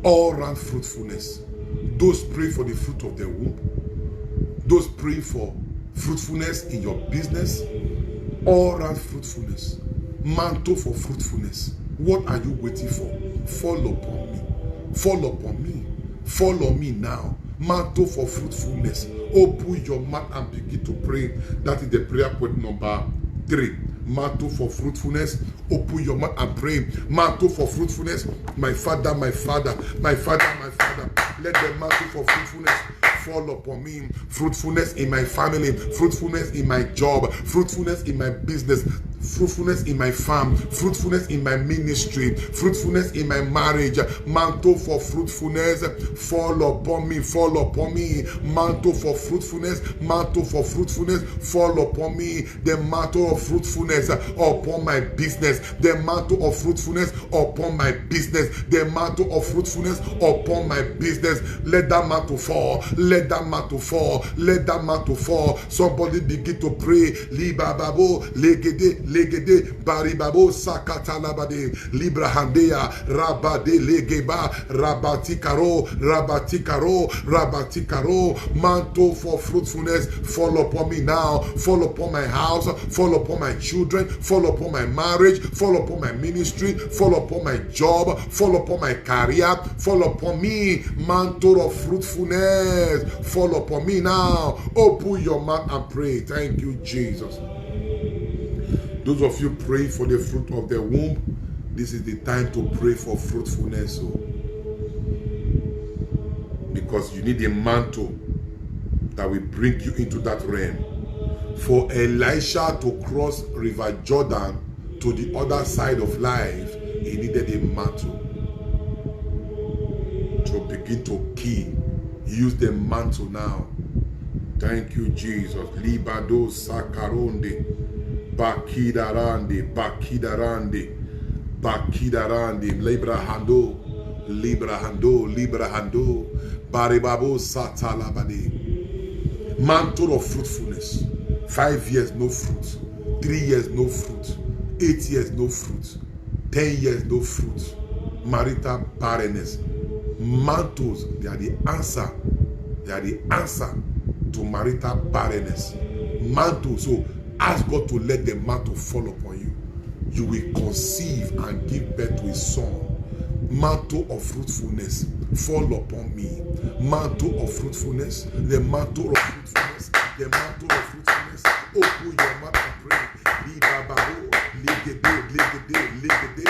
All round fruitfulness. Those pray for the fruit of their womb. Those pray for fruitfulness in your business. All round fruitfulness. Mantle for fruitfulness. What are you waiting for? Fall upon me. Fall upon me. Fall on me now. Mantle for fruitfulness. Open your mouth and begin to pray. That is the prayer point number 3. Mantle for fruitfulness. Open your mouth and pray. Mantle for fruitfulness. My Father, my Father, my Father, my Father. Let the mantle for fruitfulness fall upon me. Fruitfulness in my family, fruitfulness in my job, fruitfulness in my business, fruitfulness in my farm, fruitfulness in my ministry, fruitfulness in my marriage. Mantle for fruitfulness fall upon me, fall upon me. Mantle for fruitfulness, mantle for fruitfulness fall upon me. The mantle of fruitfulness upon my business, the mantle of fruitfulness upon my business, the mantle of fruitfulness upon my business. Let that mantle fall, let that mantle fall, let that mantle fall. Somebody begin to pray. Liba babo legede legede baribabo sakata labade libra handea rabade legeba rabatikaro rabatikaro rabatikaro. Mantle for fruitfulness fall upon me now, fall upon my house, fall upon my children, fall upon my marriage, fall upon my ministry, fall upon my job, fall upon my career, fall upon me. Mantle of fruitfulness fall upon me now. Open your mouth and pray. Thank you, Jesus. Those of you pray for the fruit of the womb, this is the time to pray for fruitfulness. Because you need a mantle that will bring you into that realm. For Elisha to cross River Jordan to the other side of life, he needed a mantle to begin to kill. Use the mantle now. Thank you, Jesus. Libado sakaronde, bakidarande, bakidarande, bakidarande, librahando, librahando, librahando, baribabo satalabade. Mantle of fruitfulness. 5 years no fruit, 3 years no fruit, 8 years no fruit, 10 years no fruit. Marital barrenness. Mantles, they are the answer. They are the answer to marital barrenness. Mantle. So ask God to let the mantle fall upon you. You will conceive and give birth to a son. Mantle of fruitfulness fall upon me. Mantle of fruitfulness, the mantle of fruitfulness, the mantle of fruitfulness. Open your mouth and pray. Libabaro, legede, legede, legede,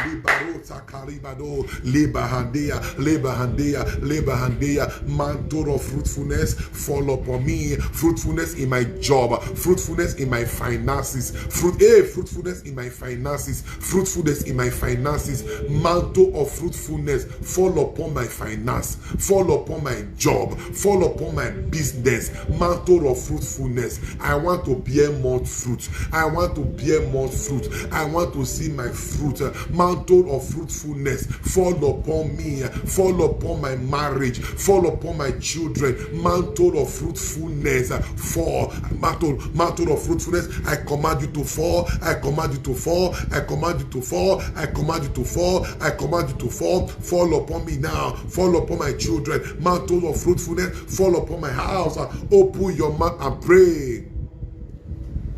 libaro takaribado, lebahandea, lebahandea, lebahandea. Mantle of fruitfulness fall upon me. Fruitfulness in my job, fruitfulness in my finances, fruitfulness in my finances, fruitfulness in my finances. Mantle of fruitfulness fall upon my finance, fall upon my job, fall upon my business. Mantle of fruitfulness. I want to bear more fruit. I want to bear more fruit. I want to see my fruit. Mantle of fruitfulness fall upon me, fall upon my marriage, fall upon my children. Mantle of fruitfulness fall. Mantle of fruitfulness. I command you to fall. I command you to fall. I command you to fall. I command you to fall. I command you to fall. Fall upon me now. Fall upon my children. Mantle of fruitfulness fall upon my house. Open your mouth and pray.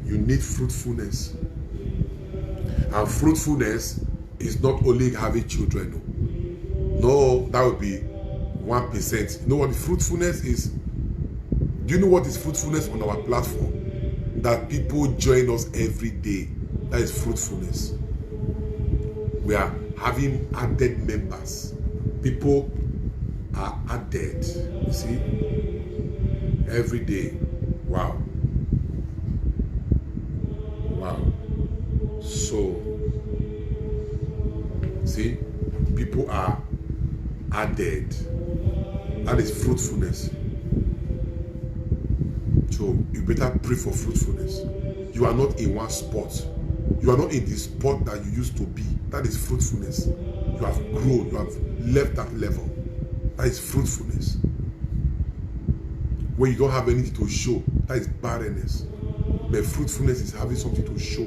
You need fruitfulness. And fruitfulness is not only having children. No, that would be 1%. You know what the fruitfulness is? Do you know what is fruitfulness on our platform? That people join us every day. That is fruitfulness. We are having added members. People are added. You see? Every day. Wow. Wow. So, see, people are added. That is fruitfulness. So, you better pray for fruitfulness. You are not in one spot. You are not in the spot that you used to be. That is fruitfulness. You have grown. You have left that level. That is fruitfulness. When you don't have anything to show, that is barrenness. But fruitfulness is having something to show.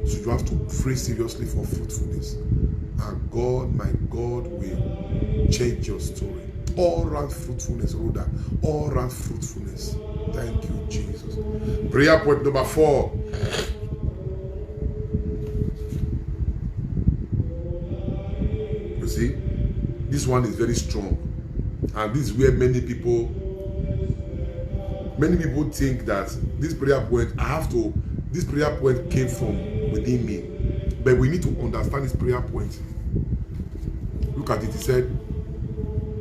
So you have to pray seriously for fruitfulness. And God, my God, will change your story. All round fruitfulness, Rhoda. All round fruitfulness. Thank you, Jesus. Prayer point number 4. You see, this one is very strong. And this is where many people think that this prayer point, this prayer point came from within me. But we need to understand this prayer point. Look at it.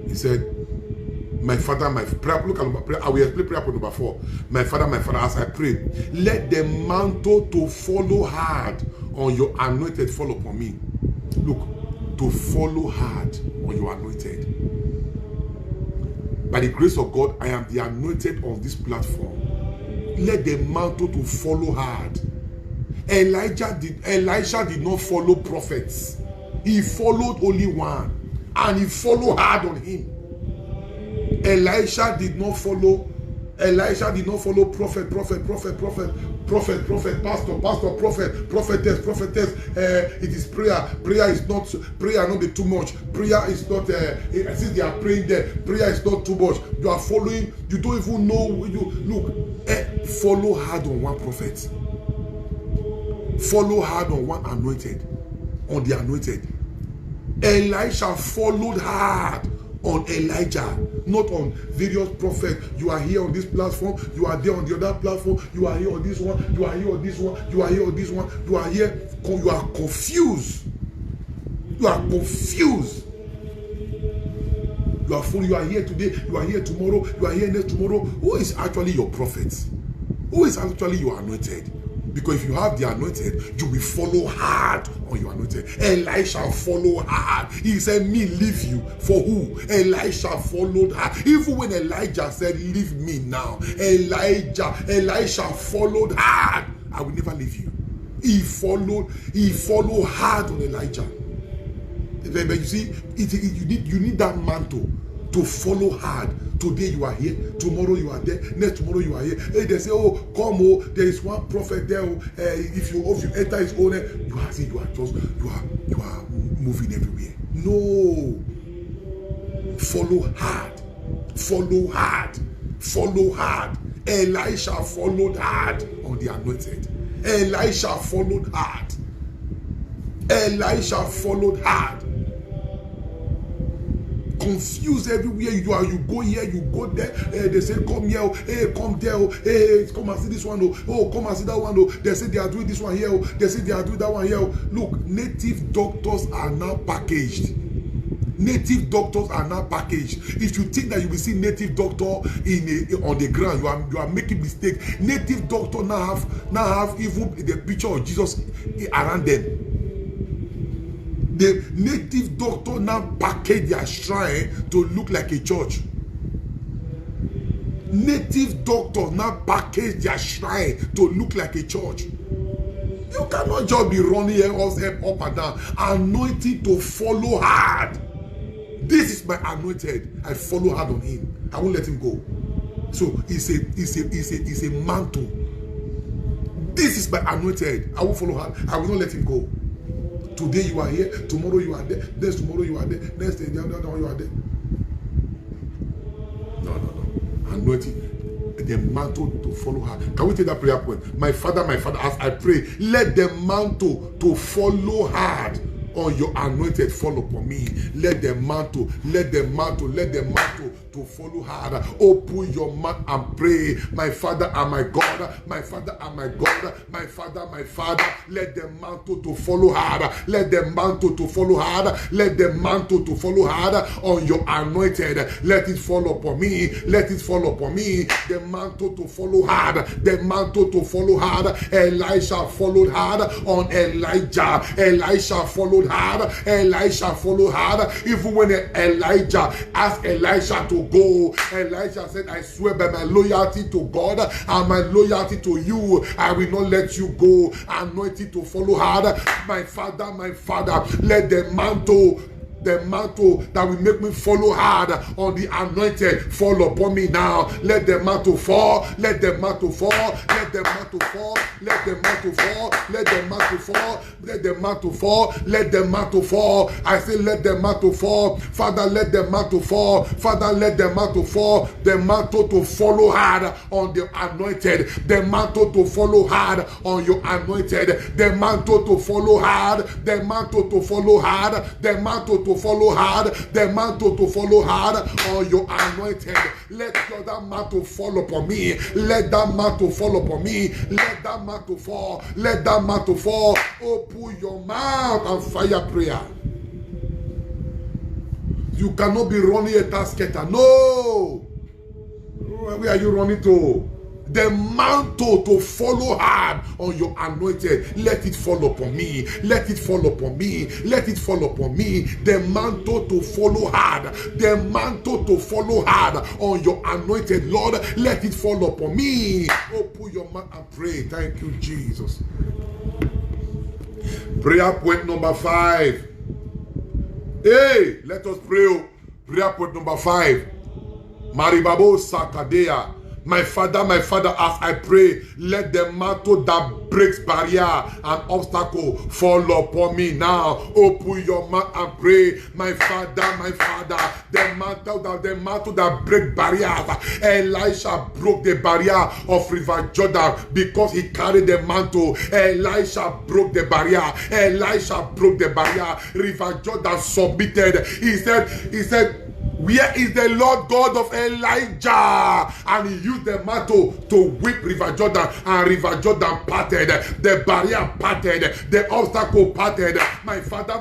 He said, my Father, my prayer. Look at my prayer. I will explain prayer point number 4. My Father, as I pray, let the mantle to follow hard on your anointed fall upon me. Look, to follow hard on your anointed. By the grace of God, I am the anointed on this platform. Let the mantle to follow hard. Elisha did not follow prophets. He followed only one, and he followed hard on him. Elisha did not follow prophet, pastor, prophetess. It is prayer. Prayer is not too much. Prayer is not. Since they are praying there, prayer is not too much. You are following. You don't even know. Look. Follow hard on one prophet. Follow hard on one anointed, on the anointed. Elisha followed hard on Elijah, not on various prophets. You are here on this platform, you are there on the other platform, you are here on this one, you are here on this one, you are here on this one, you are here, you are confused. You are confused. You are full, you are here today, you are here tomorrow, you are here next tomorrow. Who is actually your prophet? Who is actually your anointed? Because if you have the anointed, you will follow hard on your anointed. Elisha followed hard. He said, me leave you. For who? Elisha followed hard. Even when Elijah said, leave me now, Elisha followed hard. I will never leave you. He followed hard on Elijah. But you see, you need that mantle to follow hard. Today you are here, tomorrow you are there, next tomorrow you are here. Hey, they say, oh, come, oh, there is one prophet there. Oh, if you enter his own, you are moving everywhere. No, follow hard, follow hard, follow hard. Elisha followed hard on the anointed. Elisha followed hard. Elisha followed hard. Confused everywhere you are. You go here, you go there. They say, come here, hey, come there, hey, come and see this one, oh, come and see that one. They say they are doing this one here, they say they are doing that one here. Look, native doctors are now packaged. Native doctors are now packaged. If you think that you will see native doctor on the ground, you are making mistake. Native doctor now have even the picture of Jesus around them. The native doctor now package their shrine to look like a church. Native doctor now package their shrine to look like a church. You cannot just be running here up and down. Anointed to follow hard. This is my anointed. I follow hard on him. I won't let him go. So it's a mantle. This is my anointed. I will follow hard. I will not let him go. Today you are here, tomorrow you are there, next tomorrow you are there, next day the other one you are there. No. Anointing, the mantle to follow her. Can we take that prayer point? My Father, as I pray, let the mantle to follow hard on your anointed fall upon me. Let the mantle to follow hard. Open your mouth and pray. My Father and my God, my Father and my God, my Father, let the mantle to follow hard. Let the mantle to follow hard. Let the mantle to follow hard on your anointed. Let it fall upon me. Let it fall upon me. The mantle to follow hard. The mantle to follow hard. Elisha followed hard on Elijah. Elisha followed hard. Elisha followed hard. Even when Elijah asked Elisha to go, Elisha said, I swear by my loyalty to God and my loyalty to you, I will not let you go. Anointed to follow hard. My Father, let the mantle that will make me follow hard on the anointed fall upon me now. Let the mantle fall. Let the mantle fall. Let the mantle fall. Let the mantle fall. Let the mantle fall. Let the mantle fall. Let the mantle fall. I say, let the mantle fall. Father, let the mantle fall. Father, let the mantle fall. The mantle to follow hard on the anointed. The mantle to follow hard on your anointed. The mantle to follow hard. The mantle to follow hard. The mantle to to follow hard, the mantle to follow hard on your anointed. Let that mantle fall upon me. Let that mantle fall upon me. Let that mantle fall. Let that mantle fall. Open your mouth and fire prayer. You cannot be running a task getter. No. Where are you running to? The mantle to follow hard on your anointed. Let it fall upon me. Let it fall upon me. Let it fall upon me. The mantle to follow hard. The mantle to follow hard on your anointed. Lord, let it fall upon me. Open your mouth and pray. Thank you, Jesus. Prayer point number 5. Hey, let us pray. Prayer point number 5. Maribabo Sakadea. My Father, as I pray, let the mantle that breaks barrier and obstacle fall upon me now. Open your mouth and pray. My Father, the mantle that breaks barriers. Elisha broke the barrier of River Jordan because he carried the mantle. Elisha broke the barrier. River Jordan submitted. He said, where is the Lord God of Elijah? And he used the mantle to whip River Jordan, and River Jordan parted. The barrier parted. The obstacle parted. My Father,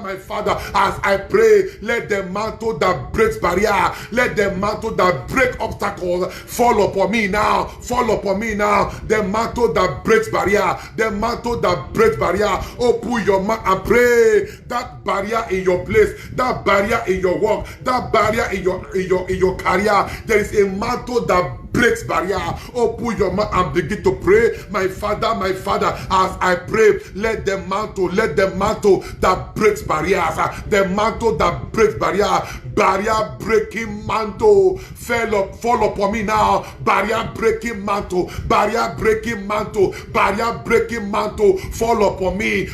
as I pray, let the mantle that breaks barrier, let the mantle that breaks obstacles fall upon me now. Fall upon me now. The mantle that breaks barrier. The mantle that breaks barrier. Open your mouth and pray. That barrier in your place, that barrier in your work, that barrier in your career, there is a mantle that breaks barrier. Open your mouth and begin to pray. My Father, as I pray, let the mantle that breaks barriers, the mantle that breaks barrier breaking mantle fall upon me now. Barrier breaking mantle fall upon me.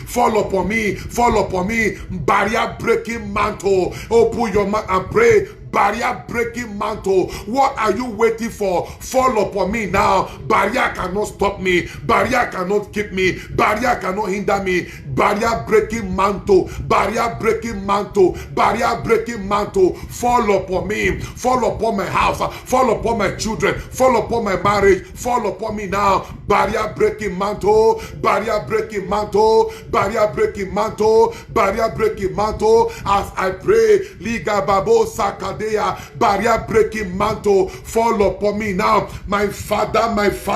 Barrier breaking mantle. Open your mouth and pray. Barrier breaking mantle. What are you waiting for? Fall upon me now. Barrier cannot stop me. Barrier cannot keep me. Barrier cannot hinder me. Barrier breaking mantle. Barrier breaking mantle. Fall upon me. Fall upon my house. Fall upon my children. Fall upon my marriage. Fall upon me now. Barrier breaking mantle. Barrier breaking mantle. As I pray, Liga Babo Saka. Barrier breaking mantle fall upon me now. My Father, as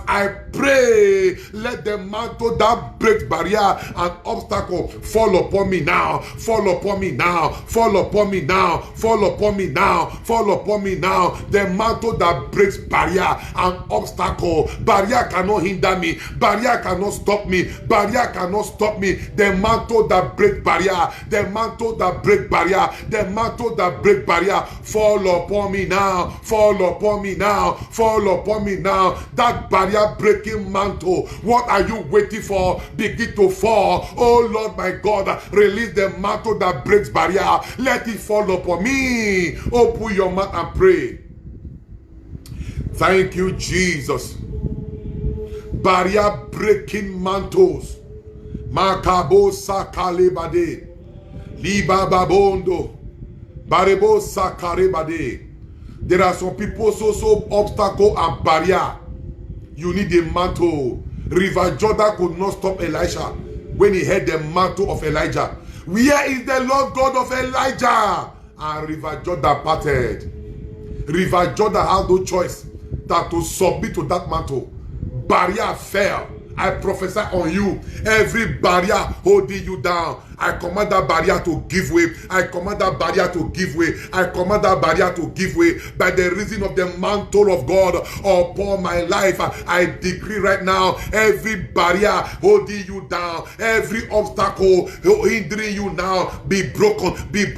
I pray, let the mantle that breaks barrier and obstacle fall upon me now. The mantle that breaks barrier and obstacle. Barrier cannot hinder me. Barrier cannot stop me. The mantle that breaks barrier. The mantle that breaks barrier. Fall upon me now. That barrier breaking mantle. What are you waiting for? Begin to fall. Oh Lord my God, release the mantle that breaks barrier. Let it fall upon me. Open your mouth and pray. Thank you, Jesus. Barrier breaking mantles. Makabo sakalebade. Liba babondo. Barebo sakarebade. There are some people so obstacle and barrier. You need a mantle. River Jordan could not stop Elisha when he had the mantle of Elijah. Where is the Lord God of Elijah? And River Jordan parted. River Jordan had no choice than to submit to that mantle. Barrier fell. I prophesy on you. Every barrier holding you down, I command that barrier to give way. I command that barrier to give way. I command that barrier to give way. By the reason of the mantle of God upon my life, I decree right now, every barrier holding you down, every obstacle hindering you now, be broken, be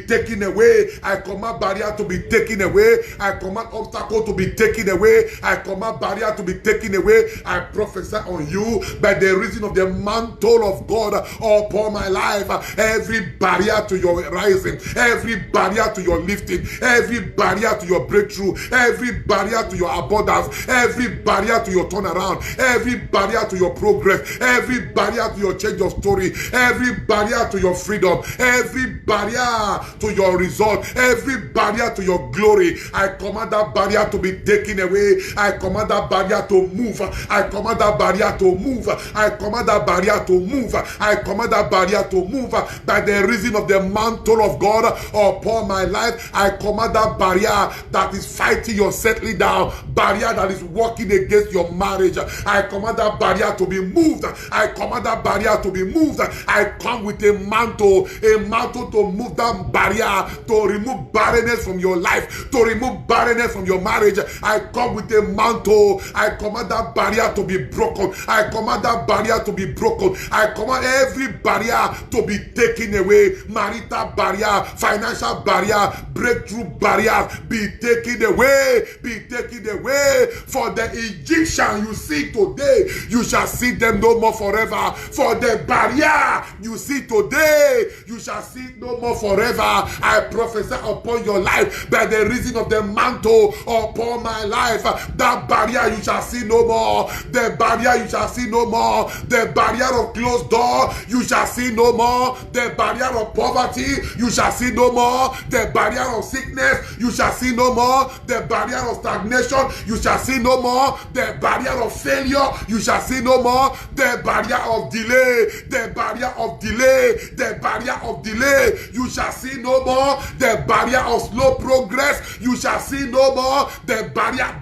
taken away. I command barrier to be taken away. I command obstacle to be taken away. I command barrier to be taken away. I prophesy on you by the reason of the mantle of God upon my my life, every barrier to your rising, every barrier to your lifting, every barrier to your breakthrough, every barrier to your abundance, every barrier to your turnaround, every barrier to your progress, every barrier to your change of story, every barrier to your freedom, every barrier to your result, every barrier to your glory, I command that barrier to be taken away. I command that barrier to move. I command that barrier to move. I command that barrier to move. I command that barrier to move by the reason of the mantle of God upon my life. I command that barrier that is fighting your settling down, barrier that is working against your marriage. I command that barrier to be moved. I command that barrier to be moved. I come with a mantle to move that barrier, to remove barrenness from your life, to remove barrenness from your marriage. I come with a mantle. I command that barrier to be broken. I command that barrier to be broken. I command every barrier to be taken away. Marital barrier, financial barrier, breakthrough barrier, be taken away. Be taken away. For the Egyptian you see today, you shall see them no more forever. For the barrier you see today, you shall see no more forever. I prophesy upon your life by the reason of the mantle upon my life. That barrier you shall see no more. The barrier you shall see no more. The barrier of closed door you shall see no more. The barrier of poverty you shall see no more. The barrier of sickness you shall see no more. The barrier of stagnation you shall see no more. The barrier of failure you shall see no more. The barrier of delay, the barrier of delay, the barrier of delay you shall see no more. The barrier of slow progress you shall see no more. The barrier,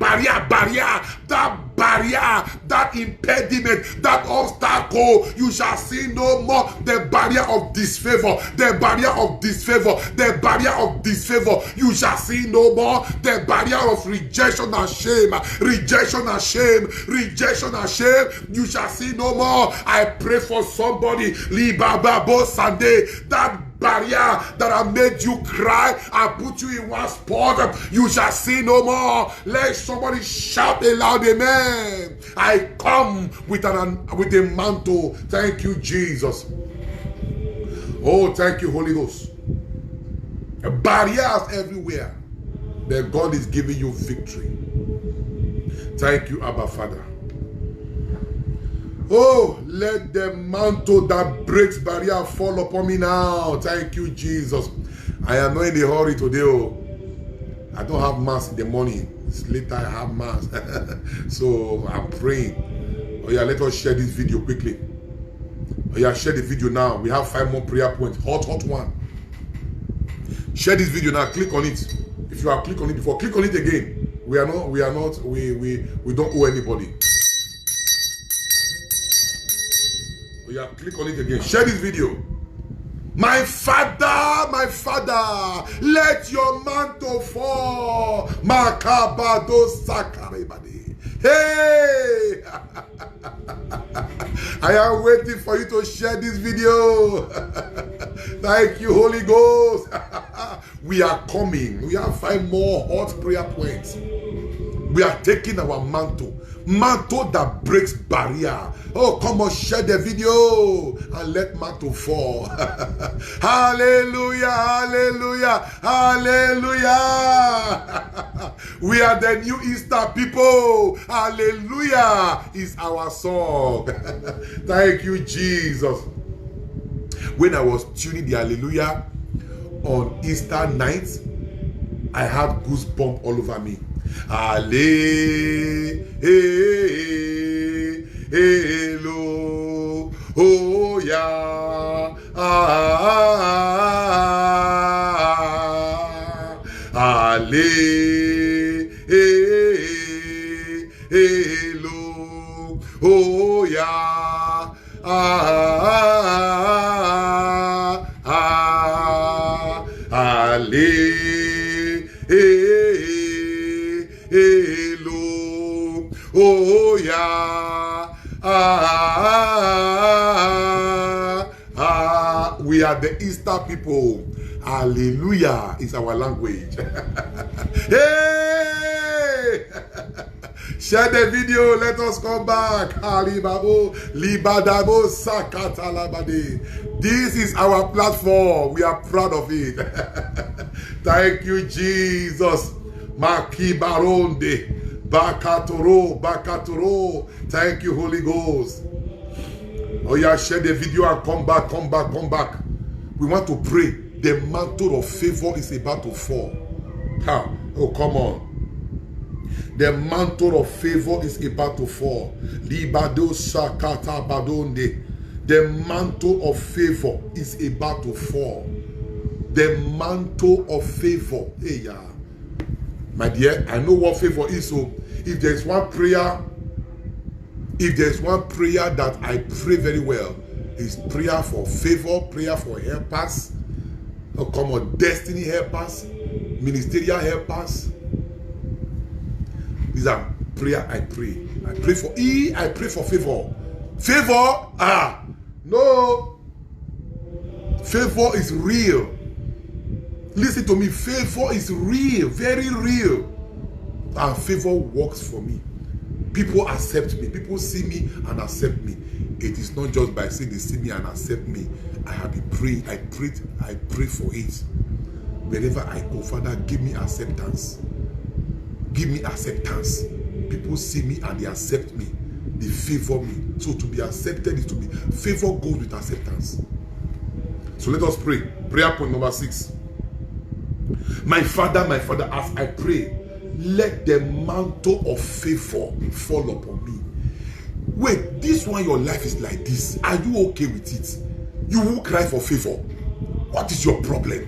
that barrier, that impediment, that obstacle, you shall see no more. The barrier of disfavor, the barrier of disfavor, the barrier of disfavor, you shall see no more. The barrier of rejection and shame, rejection and shame, rejection and shame, you shall see no more. I pray for somebody, Libababo Sunday, that barrier that I made you cry, I put you in one spot, you shall see no more. Let somebody shout aloud, amen. I come with a mantle. Thank you, Jesus. Oh, thank you, Holy Ghost. Barriers everywhere, but God is giving you victory. Thank you, Abba Father. Oh, let the mantle that breaks barrier fall upon me now. Thank you, Jesus. I am not in a hurry today. Oh, I don't have mass in the morning. It's later I have mass. So I'm praying. Oh yeah, let us share this video quickly. Oh yeah, share the video now. We have 5 more prayer points. Hot one. Share this video now. Click on it. If you have clicked on it before, click on it again. We don't owe anybody. Oh yeah, click on it again. Share this video. My Father, let your mantle fall. Makabado Sakaribadi. Hey! I am waiting for you to share this video. Thank you, Holy Ghost. We are coming. We have 5 more hot prayer points. We are taking our mantle that breaks barrier. Oh, come on, share the video and let mantle fall. Hallelujah, hallelujah, hallelujah. We are the new Easter people. Hallelujah is our song. Thank you, Jesus. When I was tuning the hallelujah on Easter night, I had goosebumps all over me. Hello, oh yeah, hello, oh yeah, hello, oh yeah, we are the Easter people. Hallelujah is our language. Hey! Share the video. Let us come back. Alibabo, Libadabo, Sakatalabade. This is our platform. We are proud of it. Thank you, Jesus. Makibaronde. Bakatoro. Thank you, Holy Ghost. Oh yeah, share the video and come back. We want to pray. The mantle of favor is about to fall. Oh, come on. The mantle of favor is about to fall. Libado Sakata Badonde. The mantle of favor is about to fall. The mantle of favor. Hey, yeah. My dear, I know what favor is. So if there's one prayer that I pray very well, is prayer for favor, prayer for helpers. Oh, come on, destiny helpers, ministerial helpers. These are prayer I pray. I pray for favor. Favor? No. Favor is real. Listen to me. Favor is real, very real. And favor works for me. People accept me. People see me and accept me. It is not just by saying they see me and accept me. I have been praying. I pray for it. Wherever I go, Father, give me acceptance. Give me acceptance. People see me and they accept me. They favor me. So to be accepted is to be. Favor goes with acceptance. So let us pray. Prayer point number 6. My Father, as I pray, let the mantle of favor fall upon me. Wait, this one, your life is like this. Are you okay with it? You will cry for favor. What is your problem?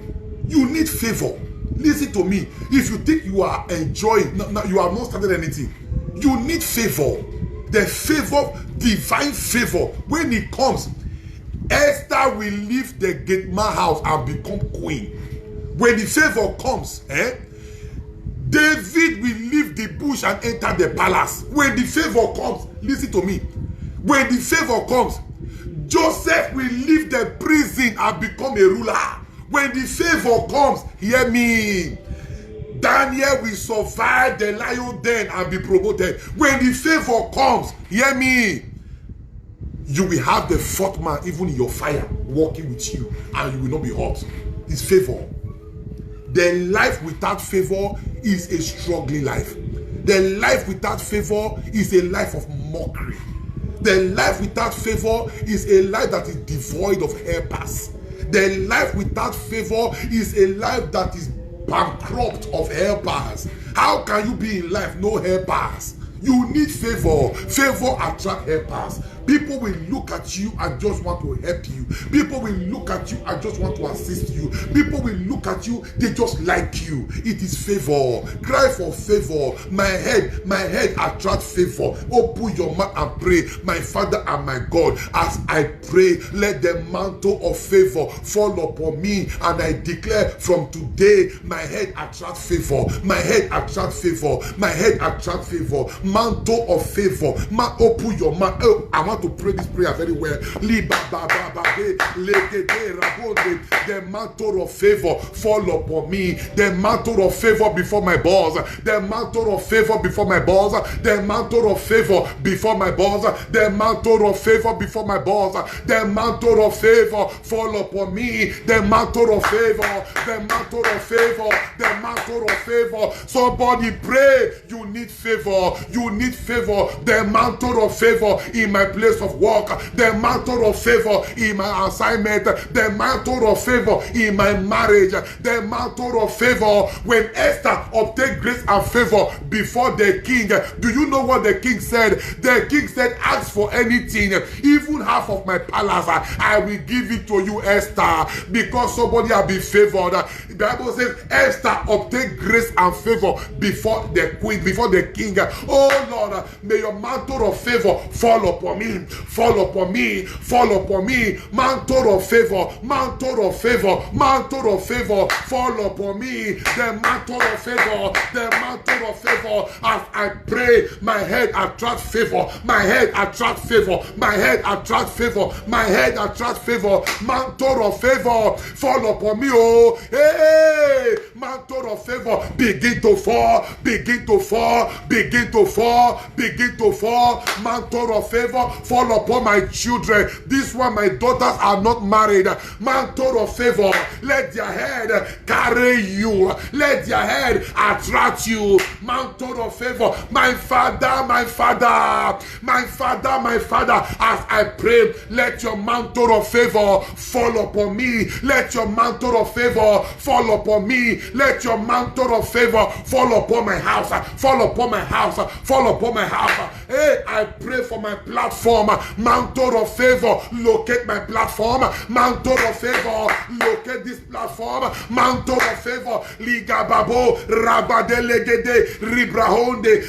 You need favor. Listen to me. If you think you are enjoying, no, you have not started anything. You need favor. The favor, divine favor, when it comes, Esther will leave the gateman house and become queen. When the favor comes, David will leave the bush and enter the palace. When the favor comes, listen to me. When the favor comes, Joseph will leave the prison and become a ruler. When the favor comes, hear me. Daniel will survive the lion den and be promoted. When the favor comes, hear me. You will have the fourth man even in your fire walking with you and you will not be hot. It's favor. The life without favor is a struggling life. The life without favor is a life of mockery. The life without favor is a life that is devoid of helpers. The life without favor is a life that is bankrupt of helpers. How can you be in life no helpers? You need favor. Favor attracts helpers. People will look at you and just want to help you. People will look at you and just want to assist you. People will look at you, they just like you. It is favor. Cry for favor. My head attracts favor. Open your mouth and pray. My Father and my God, as I pray, let the mantle of favor fall upon me, and I declare from today, my head attracts favor. My head attracts favor. My head attracts favor. Mantle of favor. Open your mouth. Oh, I want to pray this prayer very well. The mantle of favor fall upon me. The mantle of favor before my boss. The mantle of favor before my boss. The mantle of favor before my boss. The mantle of favor before my boss. The mantle of favor fall upon me. The mantle of favor. The mantle of favor. The mantle of favor. Somebody pray. You need favor. You need favor. The mantle of favor in my place of work, the mantle of favor in my assignment, the mantle of favor in my marriage, the mantle of favor. When Esther obtained grace and favor before the king, do you know what the king said? The king said, ask for anything, even half of my palace, I will give it to you, Esther, because somebody has been favored. The Bible says Esther obtained grace and favor before the queen, before the king. Oh Lord, may your mantle of favor fall upon me. me, fall upon me, fall upon me. Mantle of favor, mantle of favor, mantle of favor, fall upon me. The mantle of favor, the mantle of favor. As I pray, my head attracts favor, my head attracts favor, my head attracts favor, my head attracts favor. Mantle of favor, fall upon me, oh, hey, mantle of favor, begin to fall, begin to fall, begin to fall, begin to fall. Mantle of favor, fall upon my children. This one, my daughters are not married. Mantle of favor, let their head carry you, let their head attract you. Mantle of favor, my father, my father, my father, my father. As I pray, let your mantle of favor fall upon me. Let your mantle of favor fall upon me. Let your mantle of favor fall upon my house, fall upon my house, fall upon my house. Hey, I pray for my platform. Mantle of favor, locate my platform. Mantle of favor, locate this platform. Mantle of favor, Liga Babo, Rabadelegede, Ribrahonde,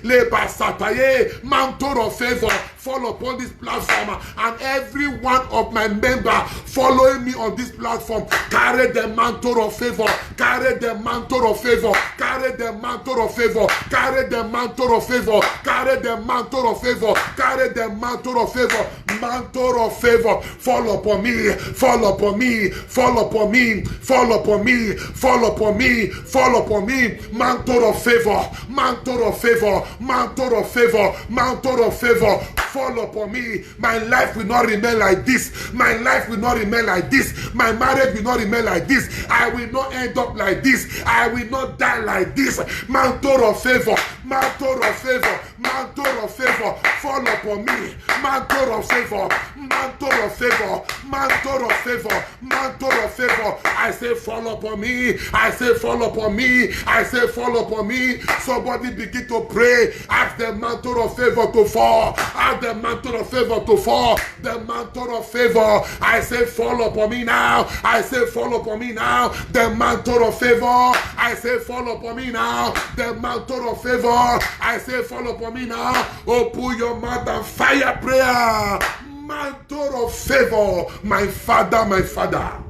Lebasataye. Mantle of favor, fall upon this platform, and every one of my members following me on this platform carry the mantle of favor, carry the mantle of favor, carry the mantle of favor, carry the mantle of favor, carry the mantle of favor, carry the mantle of favor. Mantle of favor, fall upon me, fall upon me, fall upon me, fall upon me, fall upon me, fall upon me. Mantle of favor, mantle of favor, mantle of favor, mantle of favor, fall upon me. My life will not remain like this. My life will not remain like this. My marriage will not remain like this. I will not end up like this. I will not die like this. Mantle of favor, mantle of favor, mantle of favor, fall upon me. Mantle of favor, mantle of favor, mantle of favor, mantle of favor. I say fall upon me. I say fall upon me. I say fall upon me. Somebody begin to pray. Ask the mantle of favor to fall. Ask the mantle of favor to fall. The mantle of favor. I say fall upon me now. I say fall upon me now. The mantle of favor. I say fall upon me now. The mantle of favor. I say fall upon me now. Open your mouth and fire prayer. Mantle of favor. My father, my father.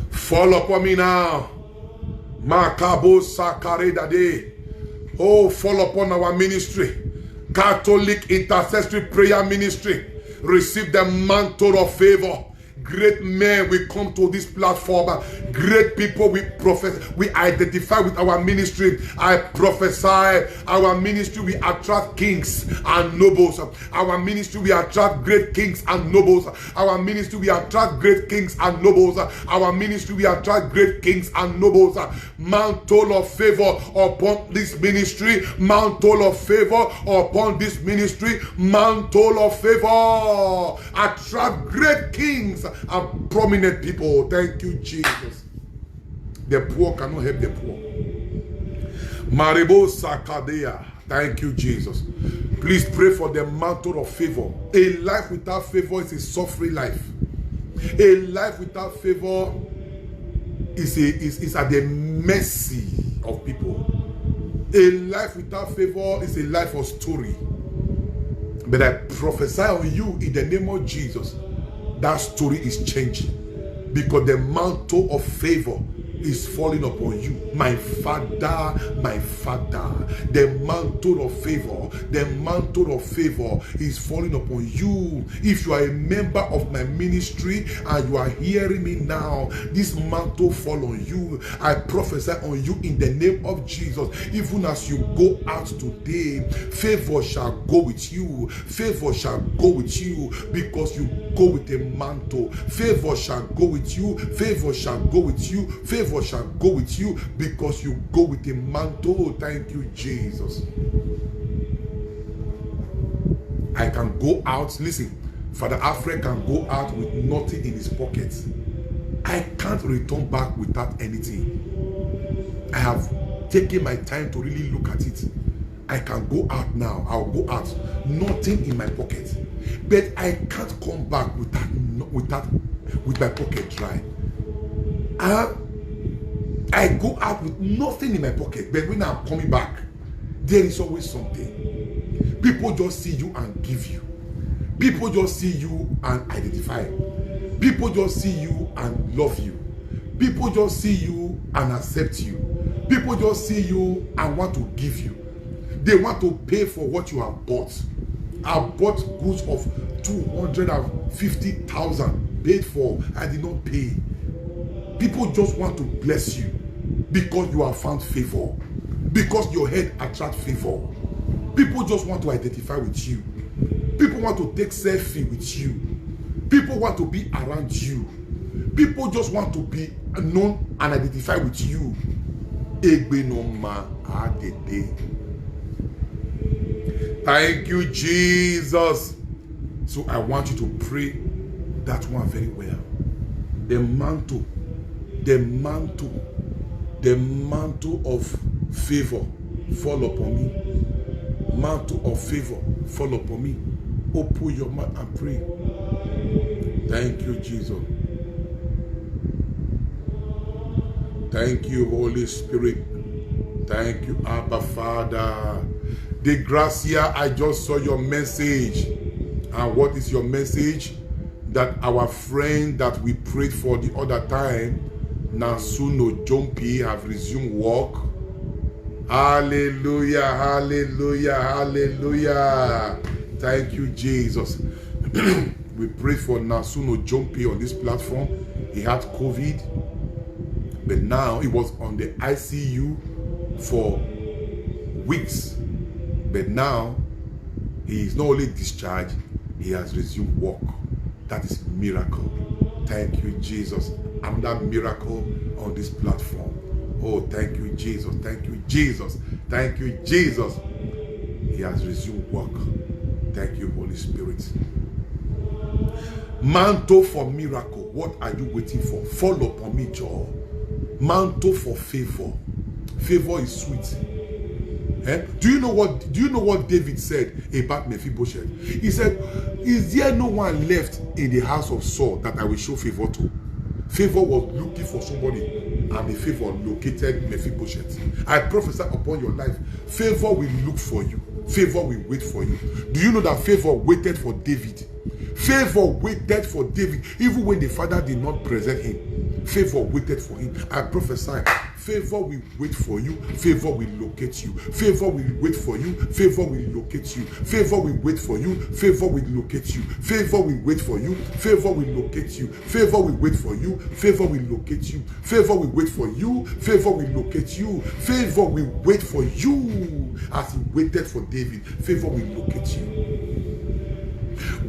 Fall upon me now. Makabo Sakare Dade. Oh, fall upon our ministry. Catholic Intercessory Prayer Ministry. Receive the mantle of favor. Great men will come to this platform. Great people we identify with our ministry. I prophesy our ministry will attract kings and nobles. Our ministry will attract great kings and nobles. Our ministry will attract great kings and nobles. Our ministry will attract great kings and nobles. Mantle of favor upon this ministry. Mantle of favor upon this ministry. Mantle of favor. Attract great kings and prominent people. Thank you, Jesus. The poor cannot help the poor. Maribo Sakadea. Thank you, Jesus. Please pray for the mantle of favor. A life without favor is a suffering life. A life without favor is at the mercy of people. A life without favor is a life of story. But I prophesy on you in the name of Jesus, that story is changing, because the mantle of favor is falling upon you. My father, my father. The mantle of favor, the mantle of favor is falling upon you. If you are a member of my ministry and you are hearing me now, this mantle fall on you. I prophesy on you in the name of Jesus. Even as you go out today, favor shall go with you. Favor shall go with you because you go with a mantle. Favor shall go with you. Favor shall go with you. Favor shall go with you because you go with a mantle. Thank you, Jesus. I can go out. Listen, Father Alfred can go out with nothing in his pockets. I can't return back without anything. I have taken my time to really look at it. I can go out now. I'll go out, nothing in my pocket, but I can't come back with my pocket dry. I go out with nothing in my pocket, but when I'm coming back, there is always something. People just see you and give you. People just see you and identify. People just see you and love you. People just see you and accept you. People just see you and want to give you. They want to pay for what you have bought. I bought goods of 250,000 paid for. I did not pay. People just want to bless you because you have found favor. Because your head attracts favor. People just want to identify with you. People want to take selfie with you. People want to be around you. People just want to be known and identify with you. Thank you, Jesus. So I want you to pray that one very well. The mantle of favor fall upon me. Mantle of favor fall upon me. Open your mouth and pray. Thank you, Jesus. Thank you, Holy Spirit. Thank you, Abba Father. De Gracia, I just saw your message. And what is your message? That our friend that we prayed for the other time, Nasuno Jompi, have resumed work. Hallelujah, hallelujah, hallelujah. Thank you, Jesus. We pray for Nasuno Jompi on this platform. He had COVID, but now he was on the ICU for weeks. But now he is not only discharged, he has resumed work. That is a miracle. Thank you, Jesus. Another miracle on this platform. Oh, thank you, Jesus. Thank you, Jesus. Thank you, Jesus. He has resumed work. Thank you, Holy Spirit. Mantle for miracle. What are you waiting for? Fall upon me, Joe. Mantle for favor. Favor is sweet. Do you know what David said about Mephibosheth? He said, is there no one left in the house of Saul that I will show favor to? Favor was looking for somebody, and the favor located Mephibosheth. I prophesy upon your life, favor will look for you. Favor will wait for you. Do you know that favor waited for David? Favor waited for David, even when the father did not present him. Favor waited for him. I prophesy, favor will wait for you. Favor will locate you. Favor will wait for you. Favor will locate you. Favor will wait for you. Favor will locate you. Favor will wait for you. Favor will locate you. Favor will wait for you. Favor will locate you. Favor will wait for you. Favor will locate you. Favor will wait for you. As he waited for David, favor will locate you.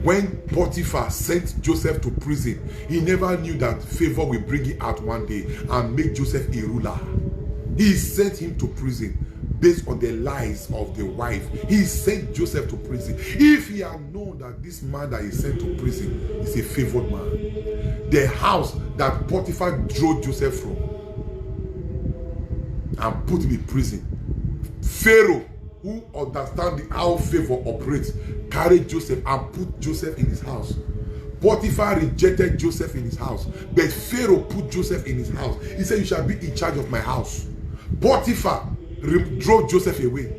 When Potiphar sent Joseph to prison, he never knew that favor will bring him out one day and make Joseph a ruler. He sent him to prison based on the lies of the wife. He sent Joseph to prison. If he had known that this man that he sent to prison is a favored man, the house that Potiphar drove Joseph from and put him in prison, Pharaoh, who understand how favor operates, carried Joseph and put Joseph in his house. Potiphar rejected Joseph in his house, but Pharaoh put Joseph in his house. He said, you shall be in charge of my house. Potiphar drove Joseph away,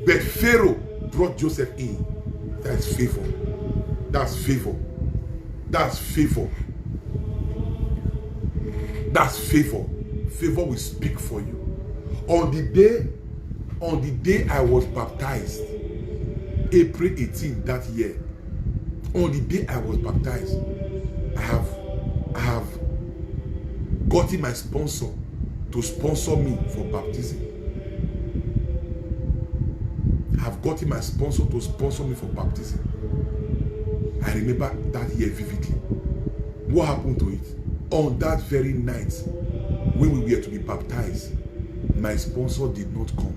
but Pharaoh brought Joseph in. That's favor. That's favor. That's favor. That's favor. Favor will speak for you. On the day I was baptized, April 18 that year, on the day I was baptized, I have gotten my sponsor to sponsor me for baptism. I have gotten my sponsor to sponsor me for baptism. I remember that year vividly. What happened to it? On that very night, when we were to be baptized, my sponsor did not come.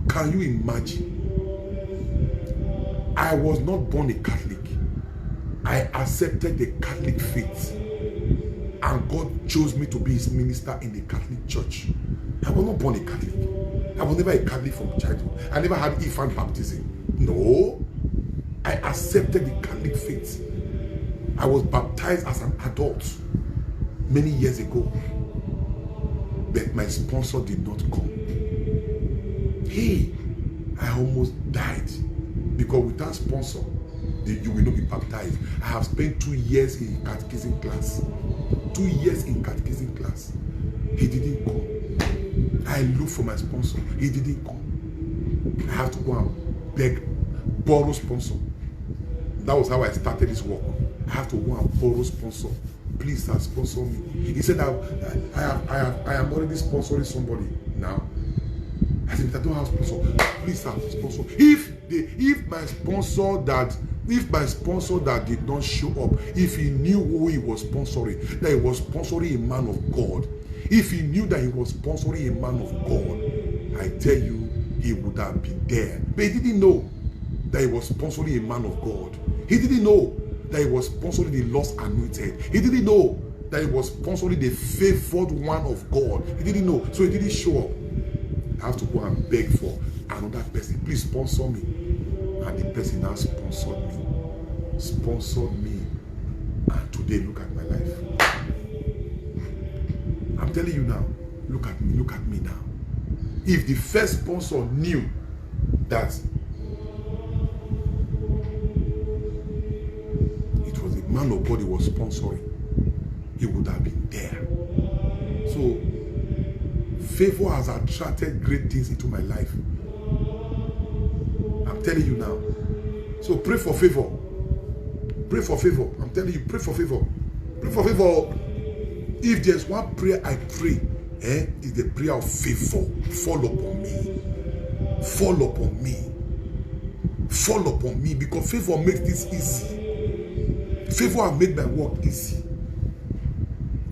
Can you imagine? I was not born a Catholic. I accepted the Catholic faith, and God chose me to be his minister in the Catholic Church. I was not born a Catholic. I was never a Catholic from childhood. I never had infant baptism. No. I accepted the Catholic faith. I was baptized as an adult many years ago. But my sponsor did not come. Hey, I almost died Because without sponsor, you will not be baptized. I have spent 2 years in catechism class. 2 years in catechism class. He didn't come. I looked for my sponsor. He didn't come. I have to go and beg, borrow sponsor. That was how I started this work. I have to go and borrow sponsor. Please, sir, sponsor me. He said, I am already sponsoring somebody now. I said, I don't have sponsor. Please, sir, sponsor. If my sponsor that did not show up, if he knew who he was sponsoring, that he was sponsoring a man of God, if he knew that he was sponsoring a man of God, I tell you, he would have been there. But he didn't know that he was sponsoring a man of God. He didn't know that he was sponsoring the lost anointed. He didn't know that he was sponsoring the favored one of God. He didn't know, so he didn't show up. I have to go and beg for another person. Please sponsor me. And the person now sponsored me. Sponsored me. And today, look at my life. I'm telling you now, look at me now. If the first sponsor knew that it was the man of God he was sponsoring, he would have been there. So, favor has attracted great things into my life. I'm telling you now. So pray for favor. Pray for favor. I'm telling you, pray for favor. Pray for favor. If there's one prayer I pray, is the prayer of favor. Fall upon me. Fall upon me. Fall upon me, because favor makes this easy. Favor has made my work easy.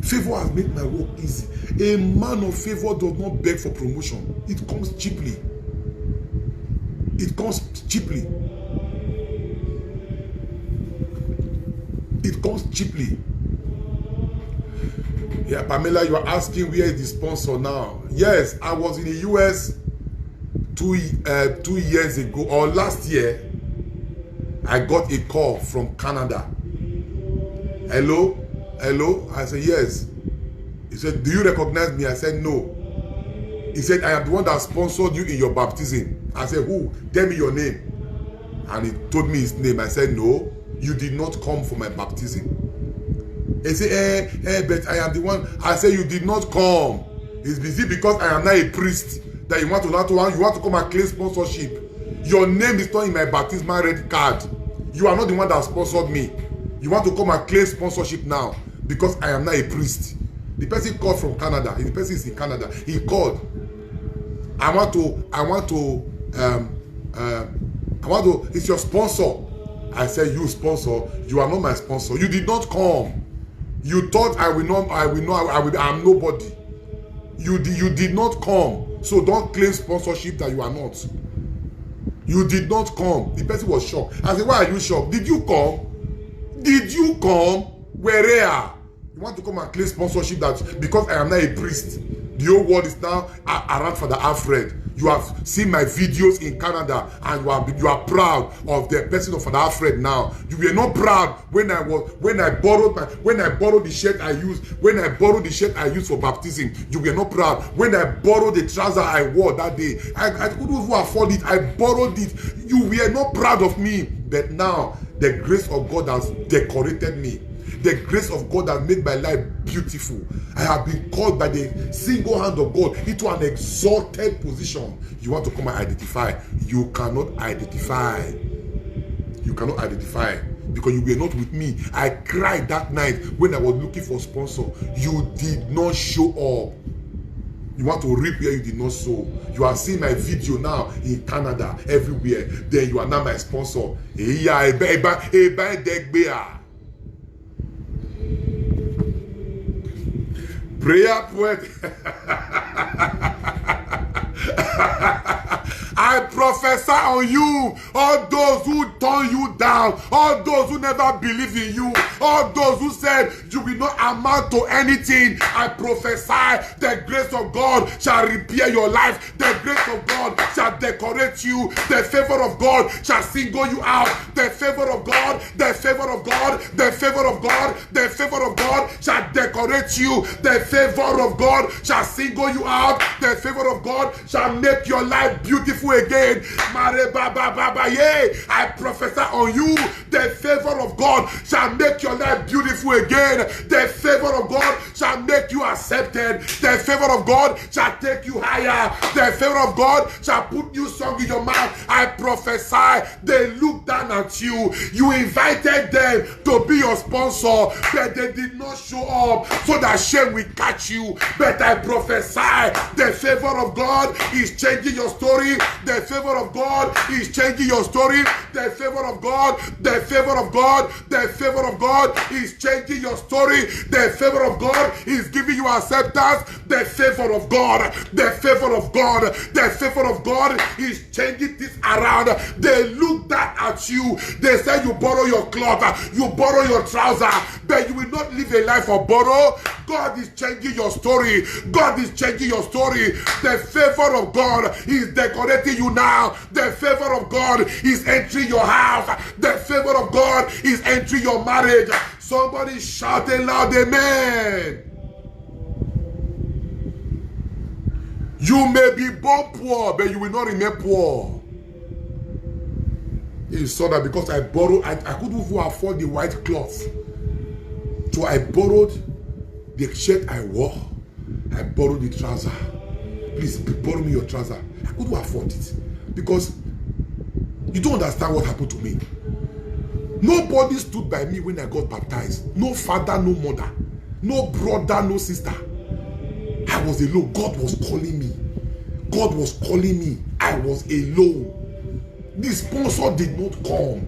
Favor has made my work easy. A man of favor does not beg for promotion. It comes cheaply. It comes cheaply. It comes cheaply. Yeah, Pamela, you are asking where is the sponsor now? Yes, I was in the US 2 years ago, or last year. I got a call from Canada. Hello? Hello? I said, yes. He said, do you recognize me? I said, no. He said, I am the one that sponsored you in your baptism. I said, who? Tell me your name. And he told me his name. I said, no, you did not come for my baptism. He said, but I am the one. I said, you did not come. It's busy because I am not a priest that you want to come and claim sponsorship. Your name is not in my baptismal red card. You are not the one that sponsored me. You want to come and claim sponsorship now because I am not a priest. The person called from Canada. The person is in Canada. He called. I want to, it's your sponsor. I said, you sponsor, you are not my sponsor. You did not come. You thought I'm nobody. You did not come. So don't claim sponsorship that you are not. You did not come. The person was shocked. I said, why are you shocked? Did you come? Did you come? Where? You want to come and claim sponsorship that because I am not a priest, the whole world is now around Father Alfred. You have seen my videos in Canada and you are proud of the person of Father Alfred now. You were not proud when I borrowed the shirt I used for baptism. You were not proud when I borrowed the trouser I wore that day. I couldn't even afford it. I borrowed it. You were not proud of me. But now the grace of God has decorated me. The grace of God has made my life beautiful. I have been called by the single hand of God into an exalted position. You want to come and identify. You cannot identify. You cannot identify because you were not with me. I cried that night when I was looking for a sponsor. You did not show up. You want to reap where you did not sow. You are seeing my video now in Canada, everywhere. Then you are now my sponsor. Prayer poet. I prophesy on you, all those who turn you down, all those who never believed in you, all those who said you will not amount to anything. I prophesy the grace of God shall repair your life. The grace of God shall decorate you. The favor of God shall single you out. The favor of God, the favor of God, the favor of God, the favor of God shall decorate you. The favor of God shall single you out. The favor of God shall make your life beautiful again. again. I prophesy on you, the favor of God shall make your life beautiful again. The favor of God shall make you accepted. The favor of God shall take you higher. The favor of God shall put new song in your mouth. I prophesy, they look down at you. You invited them to be your sponsor, but they did not show up, so that shame will catch you. But I prophesy, the favor of God is changing your story. The favor of God is changing your story. The favor of God, the favor of God, the favor of God is changing your story. The favor of God is giving you acceptance. The favor of God, the favor of God, the favor of God is changing this around. They look down at you. They say you borrow your cloth, you borrow your trouser, but you will not live a life of borrow. God is changing your story. God is changing your story. The favor of God is decorating you now. The favor of God is entering your house. The favor of God is entering your marriage. Somebody shout a loud amen. You may be born poor, but you will not remain poor. He saw that because I borrowed, I couldn't even afford the white cloth. So I borrowed the shirt I wore. I borrowed the trouser. Please borrow me your trouser. I couldn't afford it. Because you don't understand what happened to me. Nobody stood by me when I got baptized. No father, no mother. No brother, no sister. I was alone. God was calling me. God was calling me. I was alone. The sponsor did not come.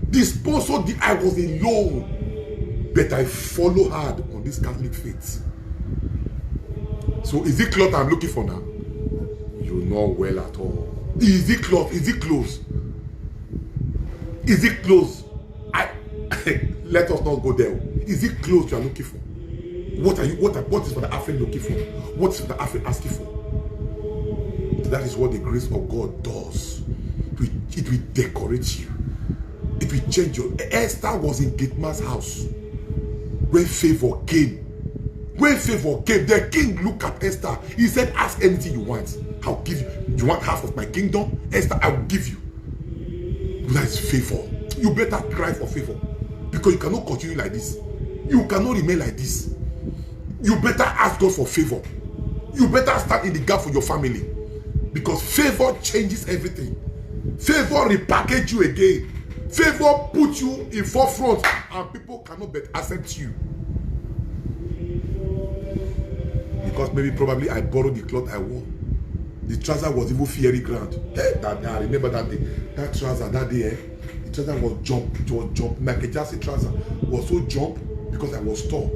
The sponsor did. I was alone. But I follow hard on this Catholic faith. So is it cloth I'm looking for now? You're not well at all. Is it cloth? Is it clothes? Is it clothes? Let us not go there. Is it clothes you are looking for? What is for the Afri looking for? What is for the Afri asking for? That is what the grace of God does. It will decorate you. It will change you. Esther was in Gitman's house when favor came. When favor came, the king looked at Esther. He said, ask anything you want. I'll give you. You want half of my kingdom? Esther, I will give you. That is favor. You better cry for favor. Because you cannot continue like this. You cannot remain like this. You better ask God for favor. You better stand in the gap for your family. Because favor changes everything. Favor repackage you again. Favor put you in forefront and people cannot but accept you. Because maybe probably I borrowed the cloth I wore. The trouser was even fiery ground. I remember that day. That trouser that day, the trouser was jump. It was jump. Michael Jackson trouser was so jump because I was tall.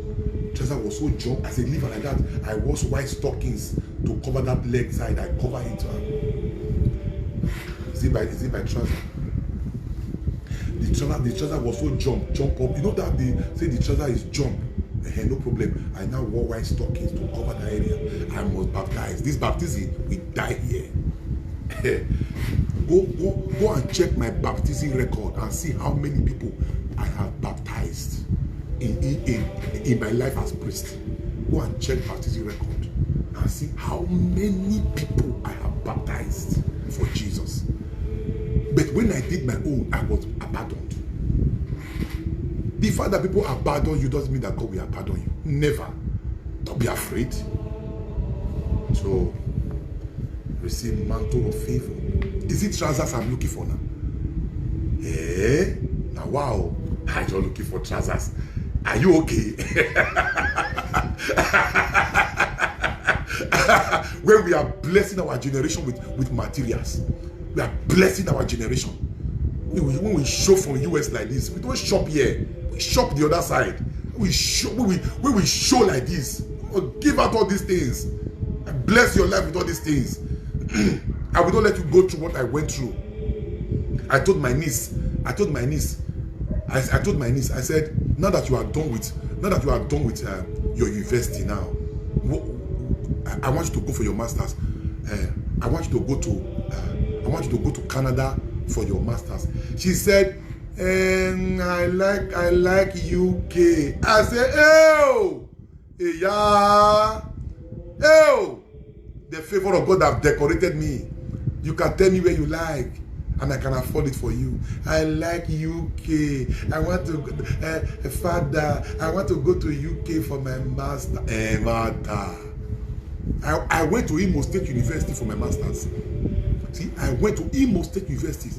Trouser was so jump. As a liver like that, I wore white stockings to cover that leg side. I cover it. Is it by trouser? The trouser was so jump up. You know that they say the trouser is jump. No problem. I now wore white stockings to cover the area. I was baptized. This baptism, we die here. Go and check my baptism record and see how many people I have baptized in my life as priest. Go and check baptism record and see how many people I have baptized for Jesus. But when I did my own, I was abandoned. The fact that people abandon you doesn't mean that God will abandon you. Never. Don't be afraid. So, receive mantle of favor. Is it trousers I'm looking for now? Now wow. I'm just looking for trousers. Are you okay? When we are blessing our generation with materials, we are blessing our generation. When we shop from US like this, we don't shop here. We shop the other side. When we show like this, give out all these things. And bless your life with all these things. I will not let you go through what I went through. I told my niece, I said, now that you are done with your university now, I want you to go for your masters. I want you to go to Canada for your masters. She said, I like UK. I said, the favor of God have decorated me. You can tell me where you like, and I can afford it for you. I like UK. I want to, Father, I want to go to UK for my master. I went to Imo State University for my master's. See, I went to Imo State University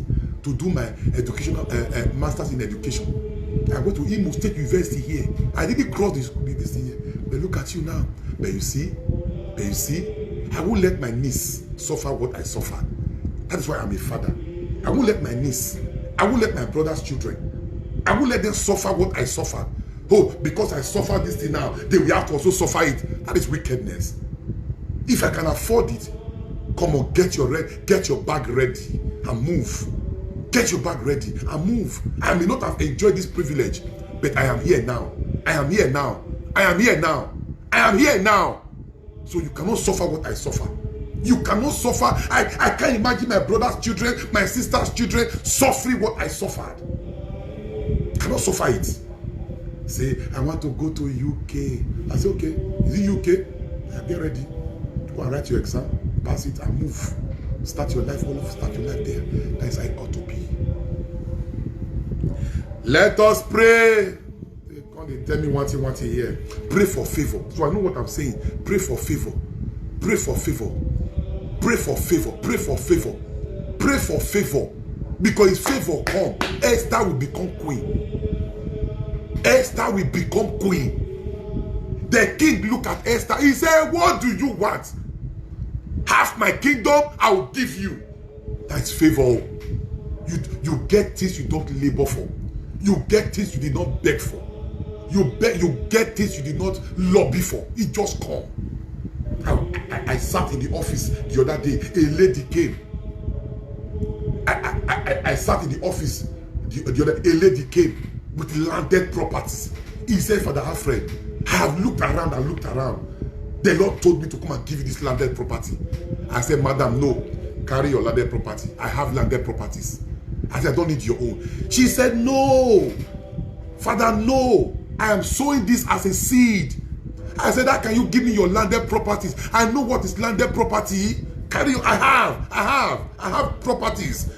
to do my educational master's in education. I went to Imo State University here. I didn't cross this thing here. But look at you now. But you see, I won't let my niece suffer what I suffered. That is why I'm a father. I won't let my niece, I won't let my brother's children, I won't let them suffer what I suffered. Oh, because I suffered this thing now, they will have to also suffer it. That is wickedness. If I can afford it, come on, get your bag ready and move. Get your bag ready and move. I may not have enjoyed this privilege, but I am here now. I am here now. I am here now. I am here now. So you cannot suffer what I suffer. You cannot suffer. I can't imagine my brother's children, my sister's children suffering what I suffered. I cannot suffer it. Say, I want to go to UK. I say, okay, is it UK? Yeah, get ready. Go and write your exam, pass it and move. Start your life, start your life there. That is how it ought to be. Let us pray. They tell me one thing here. Pray for favor. So I know what I'm saying. Pray for favor. Pray for favor. Pray for favor. Pray for favor. Pray for favor. Because if favor come, Esther will become queen. Esther will become queen. The king looked at Esther. He said, what do you want? Half my kingdom, I will give you. That's favor. You get things you don't labor for. You get things you did not beg for. You get things you did not lobby for. It just come. I sat in the office the other day. A lady came. I sat in the office the other day. A lady came with landed properties. He said, Father Alfred, I have looked around and looked around. The Lord told me to come and give you this landed property. I said, Madam, no. Carry your landed property. I have landed properties. I said, I don't need your own. She said, no. Father, no. I am sowing this as a seed. I said, how can you give me your landed properties? I know what is landed property. Carry your, I have properties.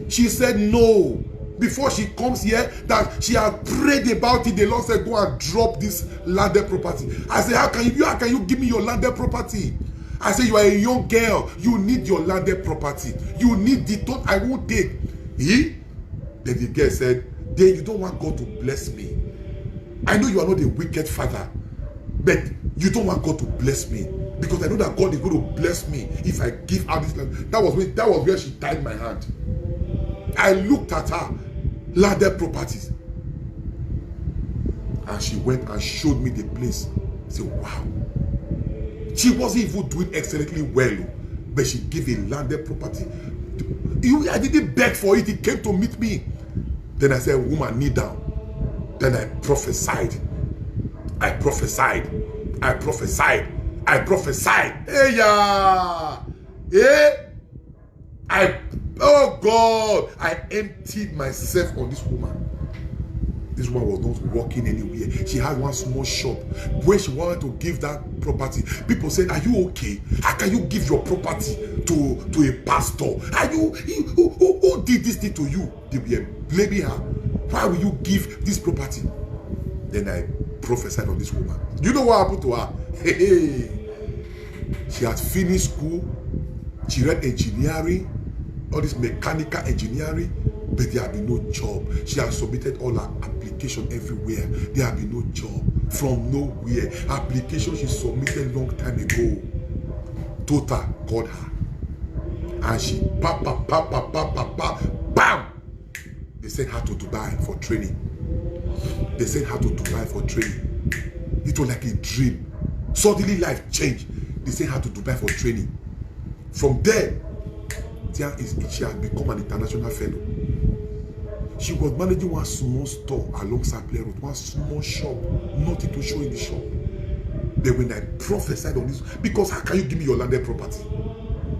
She said, no. Before she comes here, that she had prayed about it, the Lord said, go and drop this landed property. I said, how can you give me your landed property? I said, you are a young girl. You need your landed property. You need the thought I won't take. Then the girl said, then you don't want God to bless me. I know you are not a wicked father, but you don't want God to bless me because I know that God is going to bless me if I give out this land. That was where she tied my hand. I looked at her landed properties, and she went and showed me the place. I said, wow. She wasn't even doing excellently well, but she gave a landed property. I didn't beg for it. It came to meet me. Then I said, woman, kneel down. Then I prophesied. I prophesied. I prophesied. I prophesied. Hey, yeah. Hey. Oh God, I emptied myself on this woman. This woman was not working anywhere. She had one small shop where she wanted to give that property. People said, are you okay? How can you give your property to a pastor? Are you who did this thing to you? They were blaming her. Why will you give this property? Then I prophesied on this woman. You know what happened to her? Hey. She had finished school. She read engineering, all this mechanical engineering, but there had been no job. She had submitted all her application everywhere. There had been no job from nowhere. Application she submitted long time ago. Total called her, and she bam. They sent her to Dubai for training. They sent her to Dubai for training. It was like a dream. Suddenly life changed. They sent her to Dubai for training. From there, she had become an international fellow. She was managing one small store along Sapler Road, one small shop, nothing to show in the shop. Then when I prophesied on this, because how can you give me your landed property?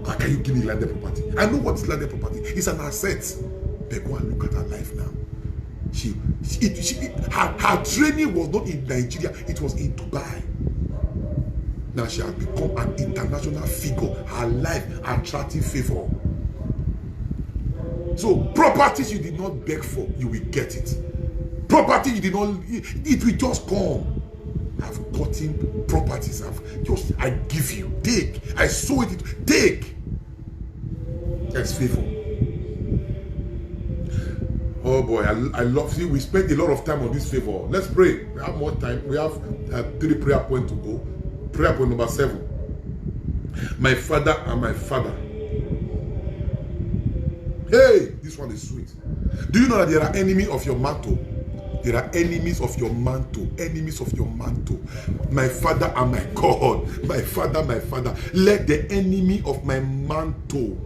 How can you give me landed property? I know what is landed property. It's an asset. But go and look at her life now. Her training was not in Nigeria, it was in Dubai. Now she has become an international figure. Her life attracting favor. So properties you did not beg for, you will get it. Property you did not, it will just come. I've gotten properties. I give you. Take. I sow it. Take. That's faithful. Oh boy, I love you. We spent a lot of time on this favor. Let's pray. We have more time. We have 3 prayer points to go. Prayer point number 7. My Father and my Father. Hey, this one is sweet. Do you know that there are enemies of your mantle? There are enemies of your mantle. Enemies of your mantle. My Father and my God. My Father, my Father. Let the enemy of my mantle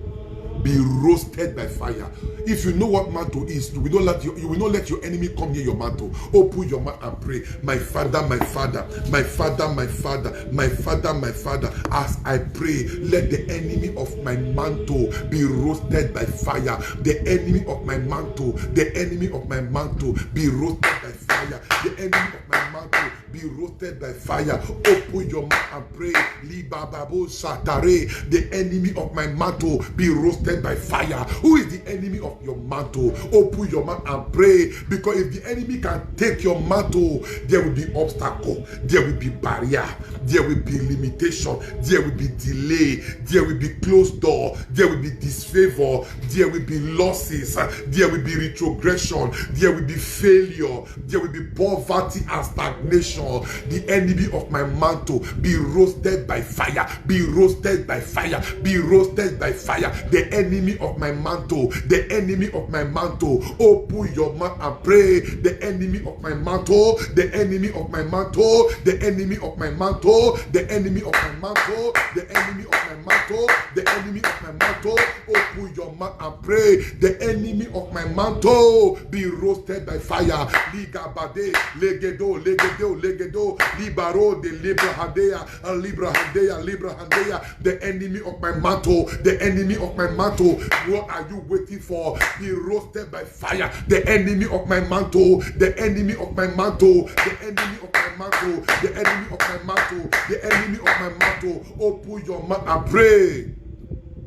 be roasted by fire. If you know what mantle is, you will not let your enemy come near your mantle. Open your mouth and pray. My Father, my Father, my Father, my Father, my Father, my Father. As I pray, let the enemy of my mantle be roasted by fire. The enemy of my mantle, the enemy of my mantle be roasted by fire. The enemy of my mantle be roasted by fire. Open your mouth and pray. The enemy of my mantle be roasted by fire. Who is the enemy of your mantle? Open your mouth and pray, because if the enemy can take your mantle, there will be obstacle, there will be barrier, there will be limitation, there will be delay, there will be closed door, there will be disfavor, there will be losses, there will be retrogression, there will be failure, there will be poverty and stagnation. The enemy of my mantle be roasted by fire, be roasted by fire, be roasted by fire. The enemy of my mantle, the enemy of my mantle. Open your mouth and pray. The enemy of my mantle, the enemy of my mantle, the enemy of my mantle, the enemy of my mantle, the enemy of my mantle, the enemy of my mantle. Open your mouth and pray. The enemy of my mantle be roasted by fire. Ligabade, legedo, legedo, legedo, libaro de libra handea, libra handea, libra handea. The enemy of my mantle, the enemy of my mantle. What are you waiting for? Be roasted by fire. The enemy of my mantle, the enemy of my mantle, the enemy of my mantle, the enemy of my mantle, the enemy of my mantle. Open your mouth and pray.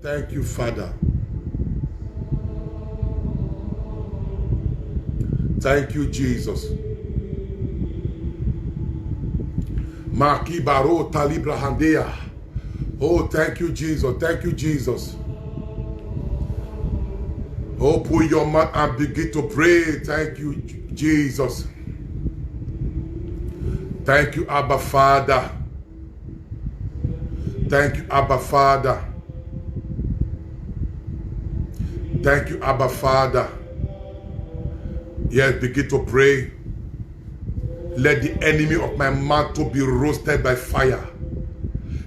Thank you, Father. Thank you, Jesus. Maki baro talibra handea. Oh, thank you, Jesus. Thank you, Jesus. Open your mouth and begin to pray. Thank you, Jesus. Thank you, Abba Father. Thank you, Abba Father. Thank you, Abba Father. Yes, begin to pray. Let the enemy of my mantle be roasted by fire.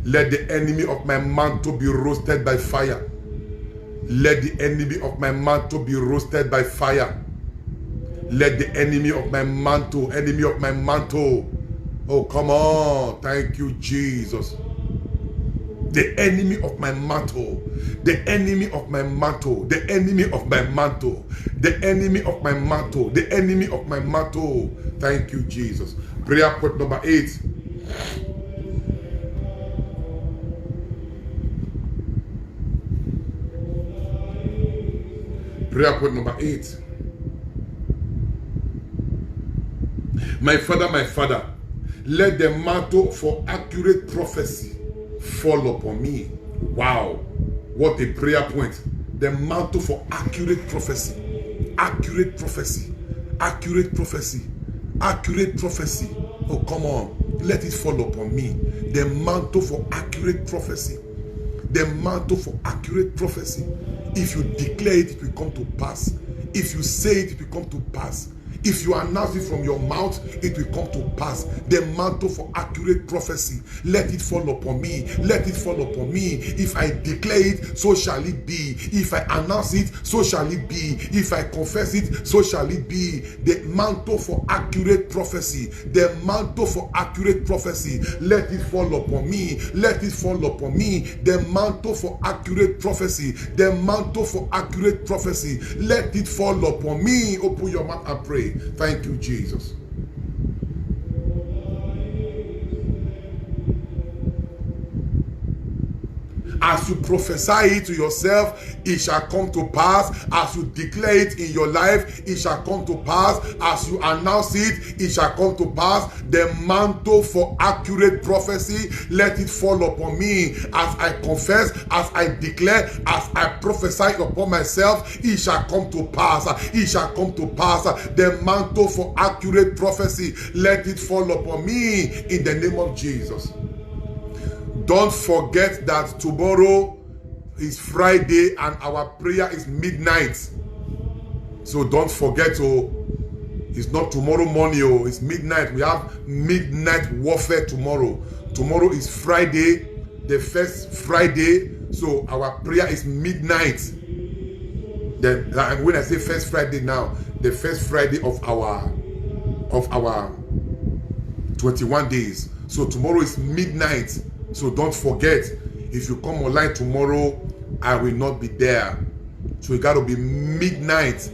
Let the enemy of my mantle be roasted by fire. Let the enemy of my mantle be roasted by fire. Let the enemy of my mantle, enemy of my mantle. Oh, come on. Thank you, Jesus. The enemy of my mantle, the enemy of my mantle, the enemy of my mantle, the enemy of my mantle, the enemy of my mantle. Thank you, Jesus. Prayer point number 8. Prayer point number 8. My Father, let the mantle for accurate prophecy fall upon me. Wow, what a prayer point. The mantle for accurate prophecy. Accurate prophecy. Accurate prophecy. Accurate prophecy. Oh, come on. Let it fall upon me. The mantle for accurate prophecy. The mantle for accurate prophecy. If you declare it, it will come to pass. If you say it, it will come to pass. If you announce it from your mouth, it will come to pass. The mantle for accurate prophecy, let it fall upon me. Let it fall upon me. If I declare it, so shall it be. If I announce it, so shall it be. If I confess it, so shall it be. The mantle for accurate prophecy, the mantle for accurate prophecy, let it fall upon me. Let it fall upon me. The mantle for accurate prophecy, the mantle for accurate prophecy, let it fall upon me. Open your mouth and pray. Thank you, Jesus. As you prophesy it to yourself, it shall come to pass. As you declare it in your life, it shall come to pass. As you announce it, it shall come to pass. The mantle for accurate prophecy, let it fall upon me. As I confess, as I declare, as I prophesy upon myself, it shall come to pass. It shall come to pass. The mantle for accurate prophecy, let it fall upon me in the name of Jesus. Don't forget that tomorrow is Friday and our prayer is midnight. So don't forget, it's not tomorrow morning, it's midnight. We have midnight warfare tomorrow. Tomorrow is Friday, the first Friday. So our prayer is midnight. When I say first Friday now, the first Friday of our 21 days. So tomorrow is midnight. So don't forget, if you come online tomorrow, I will not be there. So it got to be midnight.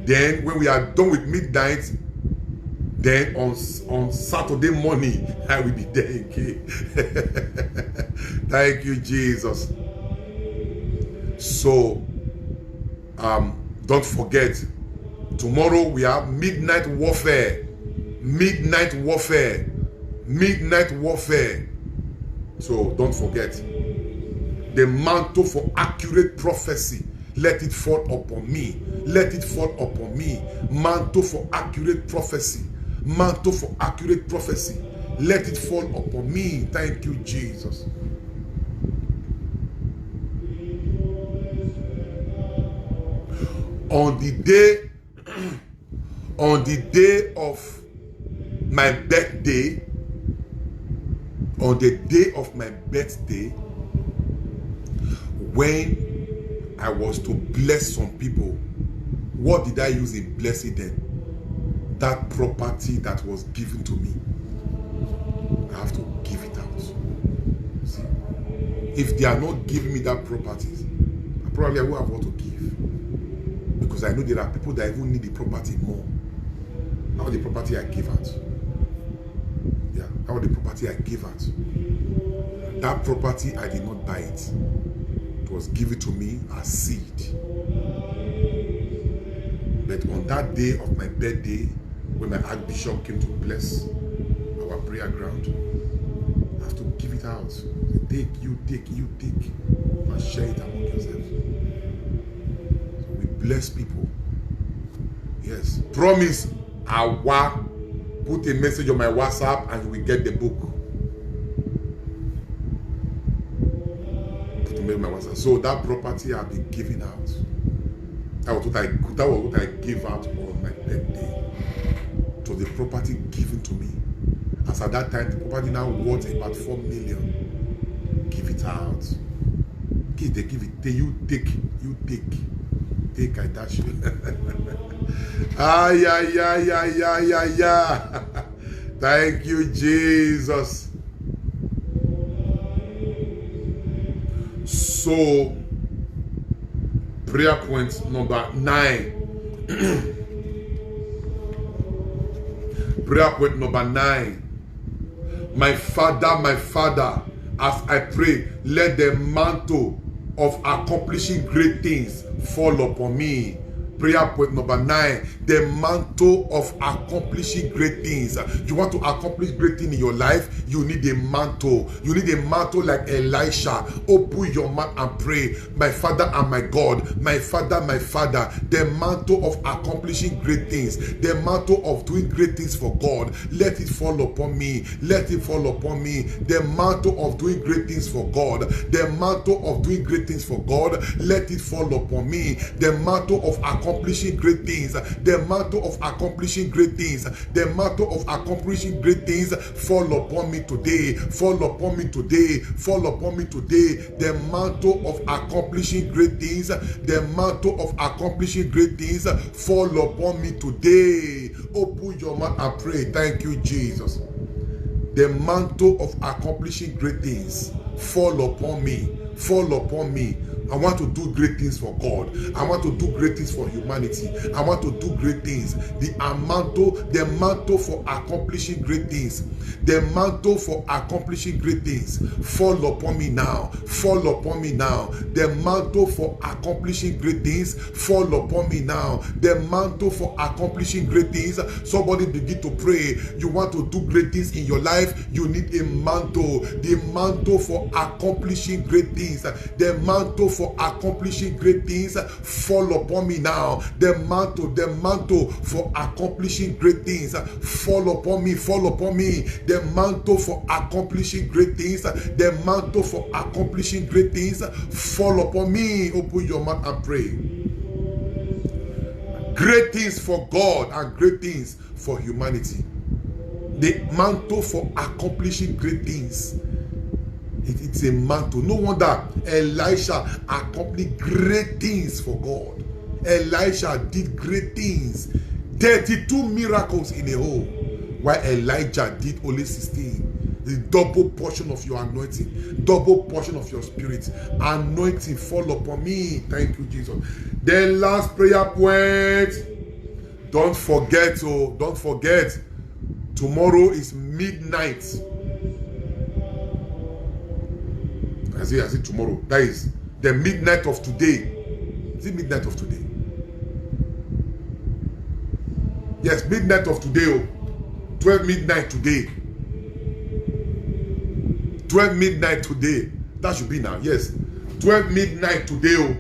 Then when we are done with midnight, then on Saturday morning, I will be there again. Thank you, Jesus. So don't forget, tomorrow we have midnight warfare. Midnight warfare. Midnight warfare. So don't forget, the mantle for accurate prophecy, let it fall upon me. Let it fall upon me. Mantle for accurate prophecy. Mantle for accurate prophecy. Let it fall upon me. Thank you, Jesus. On the day of my birthday, on the day of my birthday, when I was to bless some people, what did I use in blessing them? That property that was given to me. I have to give it out. See? If they are not giving me that property, I will have what to give. Because I know there are people that even need the property more. How the property I give out? Yeah, how the property I give out? That property, I did not buy it. It was given to me as seed. But on that day of my birthday, when my Archbishop came to bless our prayer ground, I have to give it out. Take, you take, and share it among yourselves. So we bless people. Yes. Promise, I will put a message on my WhatsApp and we get the book. Put a message on my WhatsApp. So that property I've been giving out. That was what I gave out on my birthday. So the property given to me. As at that time, the property now worth about 4 million. Give it out. Give it. You take. Take, I dash you. Yeah. Thank you, Jesus. So, prayer point number 9. Prayer point number 9. My Father, as I pray, let the mantle of accomplishing great things fall upon me. Prayer point number 9, the mantle of accomplishing great things. You want to accomplish great things in your life, you need a mantle. You need a mantle like Elisha. Open your mouth and pray. My Father and my God, my Father, the mantle of accomplishing great things, the mantle of doing great things for God, let it fall upon me. Let it fall upon me. The mantle of doing great things for God, the mantle of doing great things for God, let it fall upon me. The mantle of accomplishing great things, the mantle of accomplishing great things, the mantle of accomplishing great things, fall upon me today, fall upon me today, fall upon me today. The mantle of accomplishing great things, the mantle of accomplishing great things, fall upon me today. Open your mouth and pray. Thank you, Jesus. The mantle of accomplishing great things, fall upon me, fall upon me. I want to do great things for God. I want to do great things for humanity. I want to do great things. The mantle for accomplishing great things. The mantle for accomplishing great things. Fall upon me now. Fall upon me now. The mantle for accomplishing great things. Fall upon me now. The mantle for accomplishing great things. Somebody begin to pray. You want to do great things in your life. You need a mantle. The mantle for accomplishing great things. The mantle for accomplishing great things. Fall upon me now. The mantle for accomplishing great things. Fall upon me. Fall upon me. The mantle for accomplishing great things. The mantle for accomplishing great things. Fall upon me. Open your mouth and pray. Great things for God and great things for humanity. The mantle for accomplishing great things. It's a mantle. No wonder Elisha accomplished great things for God. Elisha did great things. 32 miracles in a whole, while Elijah did only 16. The double portion of your anointing, double portion of your spirit, anointing fall upon me. Thank you, Jesus. Then last prayer point. Don't forget, tomorrow is midnight. I say tomorrow. That is the midnight of today. Is it midnight of today? Yes, midnight of today. 12 midnight today. 12 midnight today. That should be now. Yes. 12 midnight today.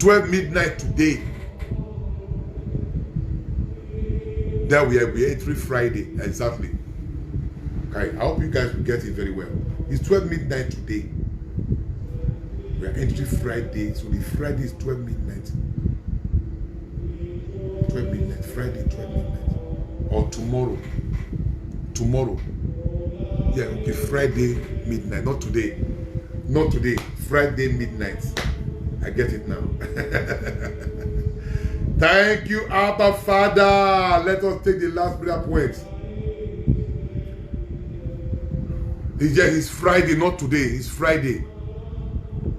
12 midnight today. There we are entering Friday. Exactly. Okay. I hope you guys will get it very well. It's 12 midnight today. We are entering Friday. So the Friday is 12 midnight. 12 midnight. Friday, 12 midnight. Or tomorrow. Tomorrow. Yeah, okay, Friday midnight. Not today. Not today. Friday midnight. I get it now. Thank you, Abba Father. Let us take the last prayer point. It's Friday, not today. It's Friday.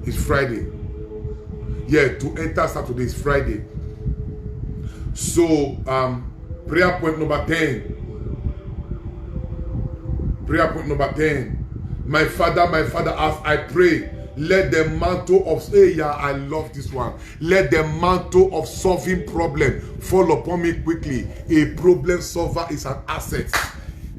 It's Friday. Yeah, to enter Saturday is Friday. So, prayer point number 10. Prayer point number 10. My Father, as I pray, let the mantle of, I love this one. Let the mantle of solving problem fall upon me quickly. A problem solver is an asset.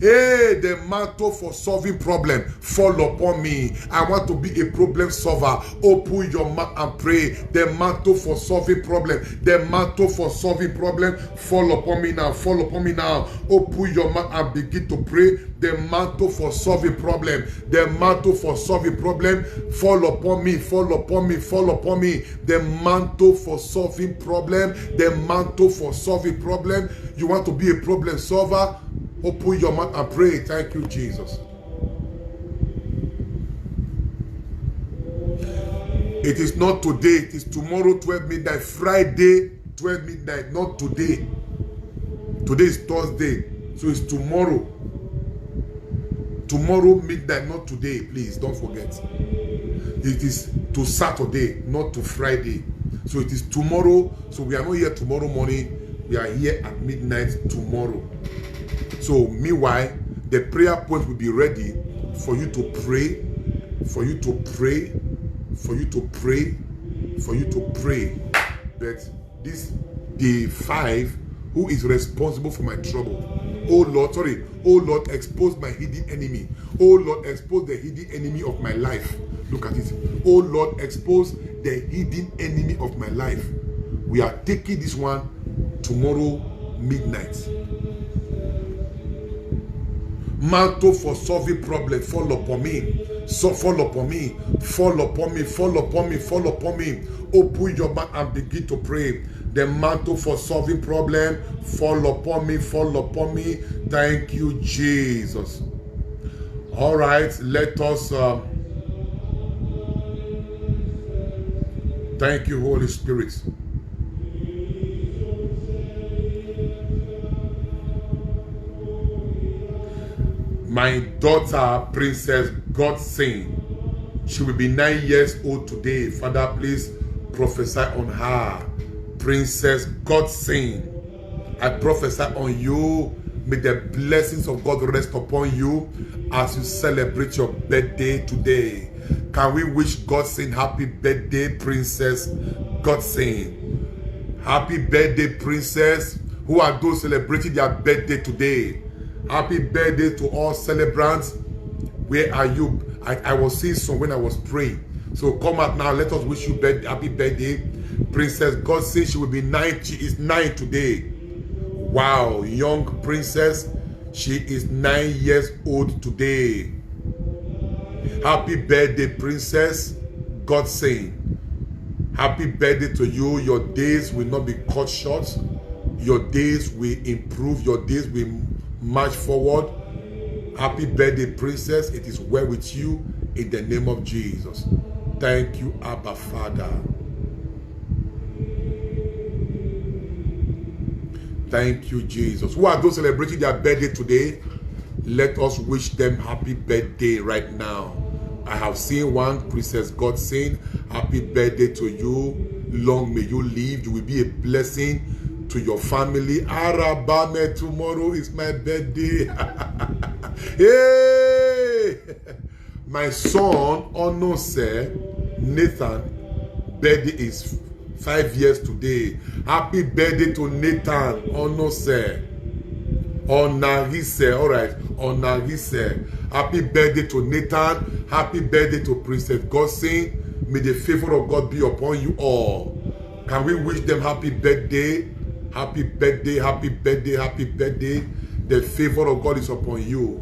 Hey, the mantle for solving problem fall upon me. I want to be a problem solver. Open your mouth and pray. The mantle for solving problem. The mantle for solving problem fall upon me now. Fall upon me now. Open your mouth and begin to pray. The mantle for solving problem. The mantle for solving problem fall upon me. Fall upon me. Fall upon me. The mantle for solving problem. The mantle for solving problem. You want to be a problem solver? Open your mouth and pray. Thank you, Jesus. It is not today. It is tomorrow, 12 midnight. Friday, 12 midnight. Not today. Today is Thursday. So it's tomorrow. Tomorrow midnight, not today. Please don't forget. It is to Saturday, not to Friday. So it is tomorrow. So we are not here tomorrow morning. We are here at midnight tomorrow. So meanwhile, the prayer point will be ready for you to pray, for you to pray, for you to pray, for you to pray. But this day 5, who is responsible for my trouble? Oh Lord, expose my hidden enemy. Oh Lord, expose the hidden enemy of my life. Look at it. Oh Lord, expose the hidden enemy of my life. We are taking this one tomorrow midnight. Mantle for solving problem fall upon me. So fall upon me. Fall upon me. Fall upon me. Fall upon me. Open your mouth and begin to pray. The mantle for solving problem fall upon me. Fall upon me. Thank you, Jesus. All right, let us. Thank you, Holy Spirit. My daughter, Princess Godson, She will be 9 years old today. Father, please prophesy on her. Princess Godson, I prophesy on you. May the blessings of God rest upon you as you celebrate your birthday today. Can we wish Godson happy birthday, Princess Godson? Happy birthday, Princess. Who are those celebrating their birthday today? Happy birthday to all celebrants. Where are you? I was seeing some when I was praying. So come out now. Let us wish you happy birthday. Princess Godson, she will be 9. She is 9 today. Wow, young princess. She is 9 years old today. Happy birthday, Princess Godson. Happy birthday to you. Your days will not be cut short. Your days will improve. Your days will march forward. Happy birthday, Princess. It is well with you in the name of Jesus. Thank you, Abba Father. Thank you, Jesus. Who are those celebrating their birthday today? Let us wish them happy birthday right now. I have seen one, Princess Godson. Happy birthday to you. Long may you live. You will be a blessing to your family. Arabame, tomorrow is my birthday. Hey! My son, Onose Nathan, birthday is 5 years today. Happy birthday to Nathan Onose. Onarise, all right. Onarise. Happy birthday to Nathan. Happy birthday to Princess Godson. May the favor of God be upon you all. Can we wish them happy birthday? Happy birthday, happy birthday, happy birthday. The favor of God is upon you.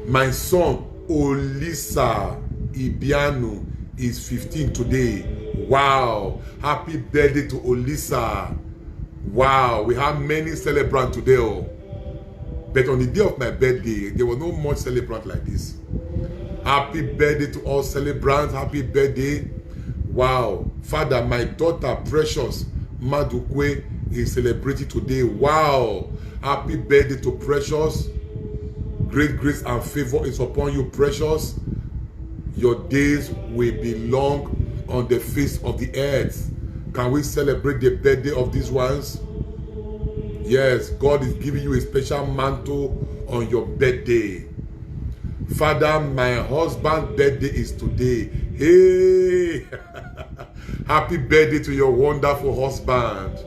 My son, Olisa Ibianu, is 15 today. Wow. Happy birthday to Olisa. Wow. We have many celebrants today. Oh. But on the day of my birthday, there was no much celebrant like this. Happy birthday to all celebrants. Happy birthday. Wow. Father, my daughter, Precious Madukwe, is celebrating today. Wow. Happy birthday to Precious. Great grace and favor is upon you, Precious. Your days will be long on the face of the earth. Can we celebrate the birthday of these ones? Yes, God is giving you a special mantle on your birthday. Father, my husband's birthday is today. Hey! Happy birthday to your wonderful husband.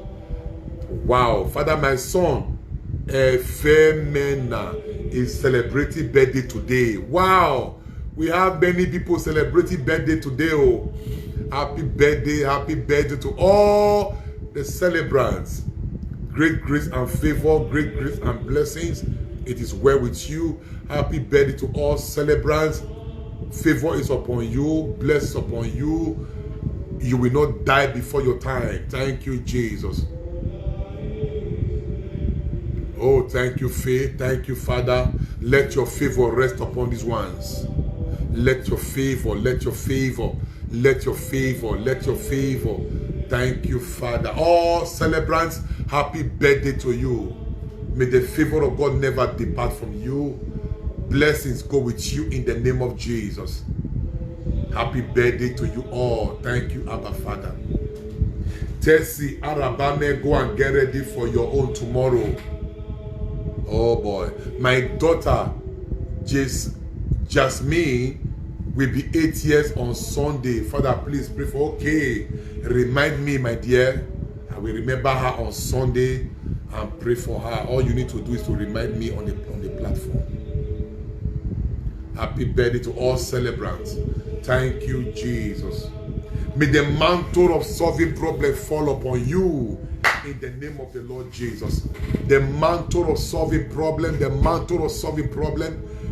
Wow. Father, my son, Efemena, is celebrating birthday today. Wow. We have many people celebrating birthday today. Oh, happy birthday to all the celebrants. Great grace and favor, great grace and blessings. It is well with you. Happy birthday to all celebrants. Favor is upon you, blessings upon you. You will not die before your time. Thank you, Jesus. Oh, thank you, Faith. Thank you, Father. Let your favor rest upon these ones. Let your favor, let your favor, let your favor, let your favor. Thank you, Father. All celebrants, happy birthday to you. May the favor of God never depart from you. Blessings go with you in the name of Jesus. Happy birthday to you all. Thank you, Abba Father. Tessie Arabame, go and get ready for your own tomorrow. Oh boy. My daughter, Jasmine, will be 8 years on Sunday. Father, please pray for. Okay. Remind me, my dear. I will remember her on Sunday and pray for her. All you need to do is to remind me on the platform. Happy birthday to all celebrants. Thank you, Jesus. May the mantle of solving problems fall upon you in the name of the Lord Jesus. The mantle of solving problem,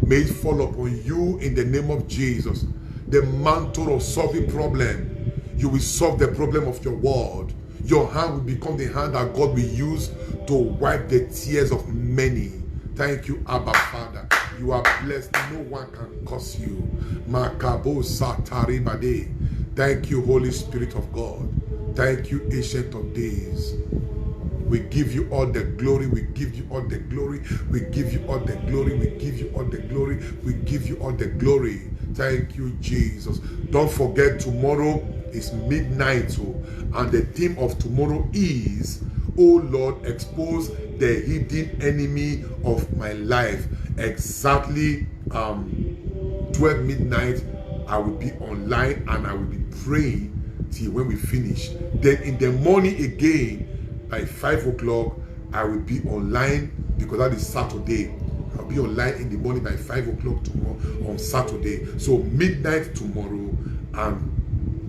may it fall upon you in the name of Jesus. The mantle of solving problem, you will solve the problem of your world. Your hand will become the hand that God will use to wipe the tears of many. Thank you, Abba Father. You are blessed. No one can curse you. Makabo Sataribade. Thank you, Holy Spirit of God. Thank you, Ancient of Days. We give you all the glory. We give you all the glory. We give you all the glory. We give you all the glory. We give you all the glory. Thank you, Jesus. Don't forget, tomorrow is midnight, and the theme of tomorrow is, oh Lord, expose the hidden enemy of my life. Exactly 12 midnight, I will be online and I will be praying till when we finish. Then in the morning again, by 5 o'clock, I will be online, because that is Saturday. I'll be online in the morning by 5 o'clock tomorrow on Saturday. So midnight tomorrow and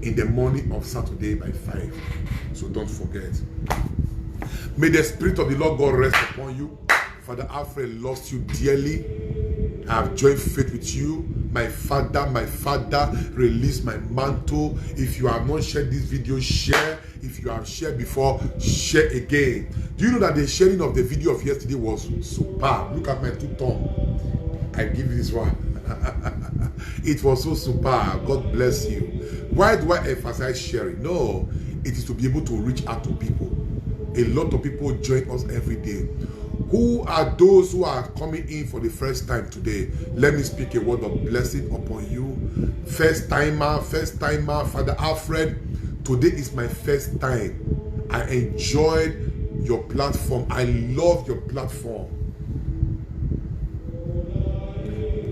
in the morning of Saturday by 5. So don't forget. May the Spirit of the Lord God rest upon you. Father Alfred loves you dearly. I have joined faith with you. My father, release my mantle. If you have not shared this video, share. If you have shared before, share again. Do you know that the sharing of the video of yesterday was superb? Look at my two thumbs. I give you this one. It was so superb. God bless you. Why do I emphasize sharing? No, it is to be able to reach out to people. A lot of people join us every day. Who are those who are coming in for the first time today? Let me speak a word of blessing upon you. First timer, Father Alfred, today is my first time. I enjoyed your platform. I love your platform.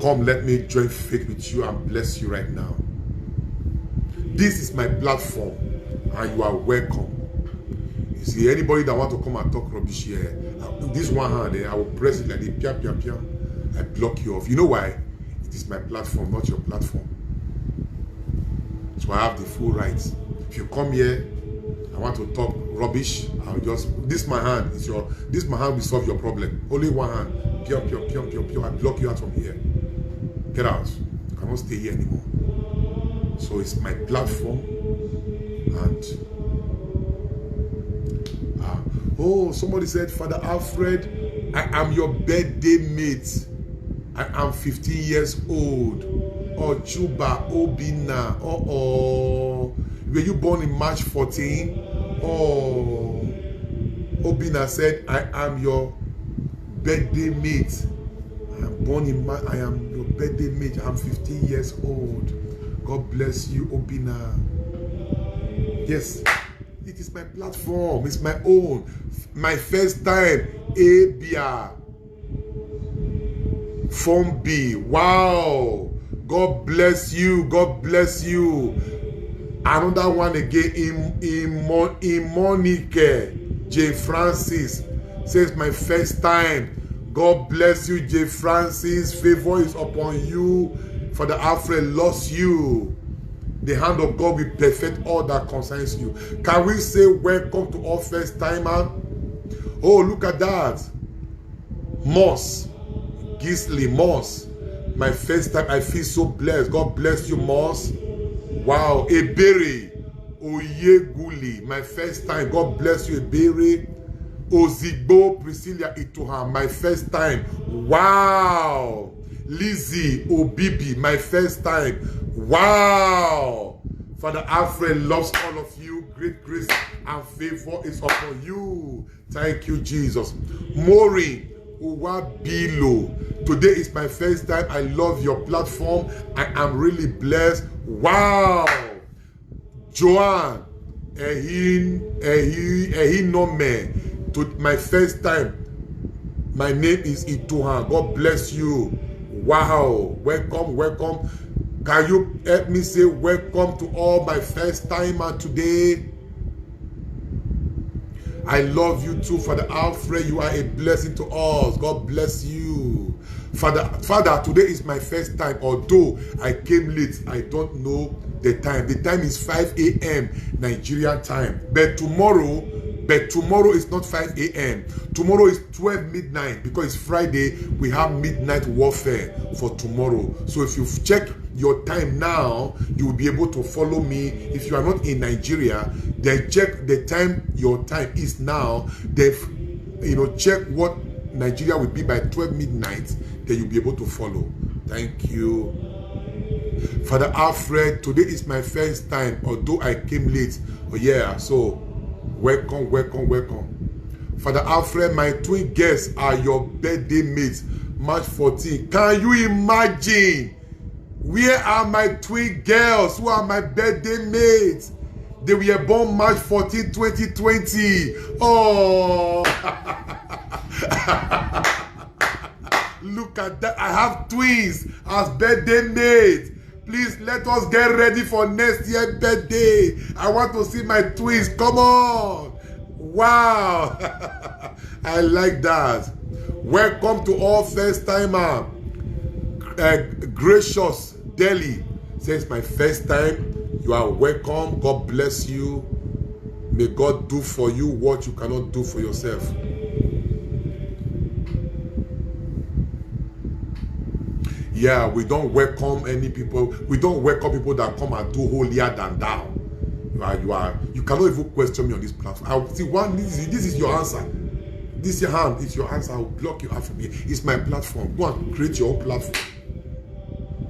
Come, let me join faith with you and bless you right now. This is my platform, and you are welcome. You see, anybody that want to come and talk rubbish here, this one hand, I will press it like the pia pia pia. I block you off. You know why? It is my platform, not your platform. So I have the full rights. If you come here, I want to talk rubbish, I'll just, this my hand will solve your problem. Only one hand. Pia pia pia pia pia. I block you out from here. Get out. You cannot stay here anymore. So it's my platform, and oh, somebody said, Father Alfred, I am your birthday mate. I am 15 years old. Oh, Chuba, Obina. Were you born in March 14? Oh, Obina said, I am your birthday mate. I am born in March. I am your birthday mate. I am 15 years old. God bless you, Obina. Yes. It is my platform. It's my own. My first time. Abia. Form B. Wow. God bless you. God bless you. Another one again. In Monique. J. Francis says, my first time. God bless you, J. Francis. Favor is upon you. Father Alfred loves you. The hand of God will perfect all that concerns you. Can we say welcome to all first timer? Oh, look at that. Moss. Gisley Moss. My first time, I feel so blessed. God bless you, Moss. Wow. Ebere. Oyeguli. My first time. God bless you, Ebere. Ozigbo Priscilla Itoha. My first time. Wow. Lizzie Obibi. My first time. Wow! Father Alfred loves all of you. Great grace and favor is upon you. Thank you, Jesus. Maureen Uwabilo. Today is my first time. I love your platform. I am really blessed. Wow! Joanne Ehinome. To my first time. My name is Ituhan. God bless you. Wow! Welcome, welcome. Can you help me say welcome to all my first timer today? I love you too, Father Alfred. You are a blessing to us. God bless you. Father, today is my first time. Although I came late, I don't know the time. The time is 5 a.m. Nigerian time. But tomorrow is not 5 a.m. Tomorrow is 12 midnight, because it's Friday. We have midnight warfare for tomorrow. So if you check your time now, you will be able to follow me. If you are not in Nigeria, then check the time your time is now. Then check what Nigeria will be by 12 midnight. Then you'll be able to follow. Thank you. Father Alfred, today is my first time, although I came late. Oh yeah, so welcome, welcome, welcome. Father Alfred, my twin guests are your birthday mates, March 14. Can you imagine? Where are my twin girls who are my birthday mates? They were born March 14, 2020. Oh. Look at that. I have twins as birthday mates. Please let us get ready for next year's birthday. I want to see my twins. Come on. Wow. I like that. Welcome to all first timer. Gracious Delhi says, my first time. You are welcome. God bless you. May God do for you what you cannot do for yourself. Yeah, we don't welcome any people. We don't welcome people that come and do holier than thou. You cannot even question me on this platform. I'll see one. This is your answer. This is your hand. It's your answer. I'll block you out from here. It's my platform. Go and create your own platform.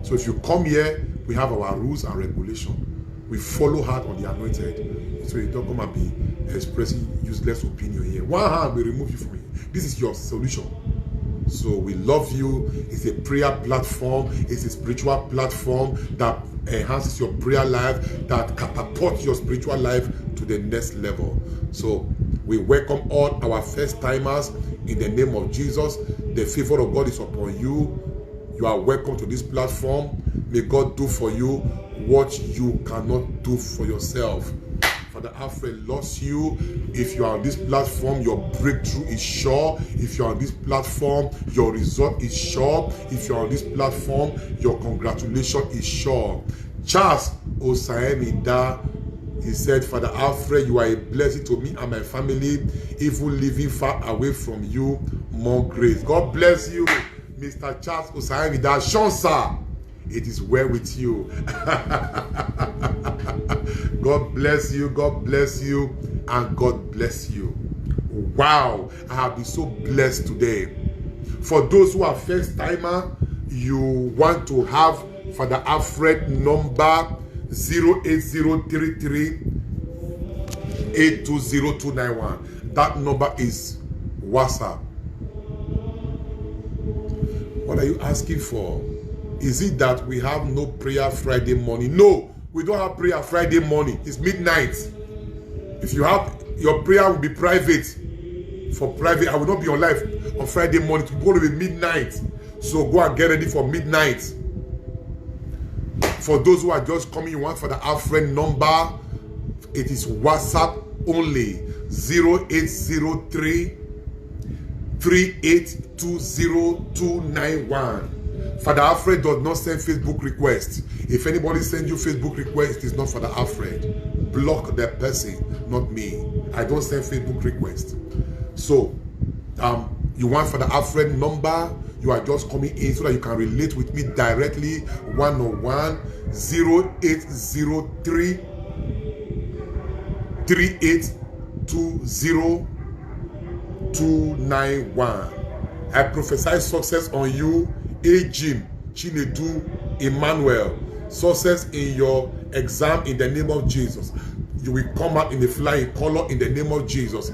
So if you come here, we have our rules and regulations. We follow hard on the anointed. So you don't come and be expressing useless opinion here. One hand will remove you from here. This is your solution. So we love you. It's a prayer platform. It's a spiritual platform that enhances your prayer life, that catapults your spiritual life to the next level. So we welcome all our first timers in the name of Jesus. The favor of God is upon you. You are welcome to this platform. May God do for you what you cannot do for yourself. Father Alfred loves you. If you are on this platform, your breakthrough is sure. If you are on this platform, your result is sure. If you are on this platform, your congratulation is sure. Charles Osaemida, he said, Father Alfred, you are a blessing to me and my family. Even living far away from you, more grace. God bless you, Mr. Charles Osaemida. Shansa, it is well with you. God bless you, and God bless you. Wow, I have been so blessed today. For those who are first timer, you want to have Father Alfred number 08033 820291. That number is WhatsApp. What are you asking for? Is it that we have no prayer Friday morning? No, we don't have prayer Friday morning. It's midnight. If you have, your prayer will be private. For private, I will not be on live on Friday morning. It's going to be midnight. So go and get ready for midnight. For those who are just coming, you want for the Alfred number, it is WhatsApp only. 0803 3820291. Father Alfred does not send Facebook requests. If anybody sends you Facebook request, it's not Father Alfred. Block that person, not me. I don't send Facebook requests. So, you want Father Alfred number, you are just coming in so that you can relate with me directly, one-on-one. 0803 3820291. I prophesy success on you. Jim Chinedu Emmanuel, success in your exam in the name of Jesus. You will come out in the flying color in the name of Jesus.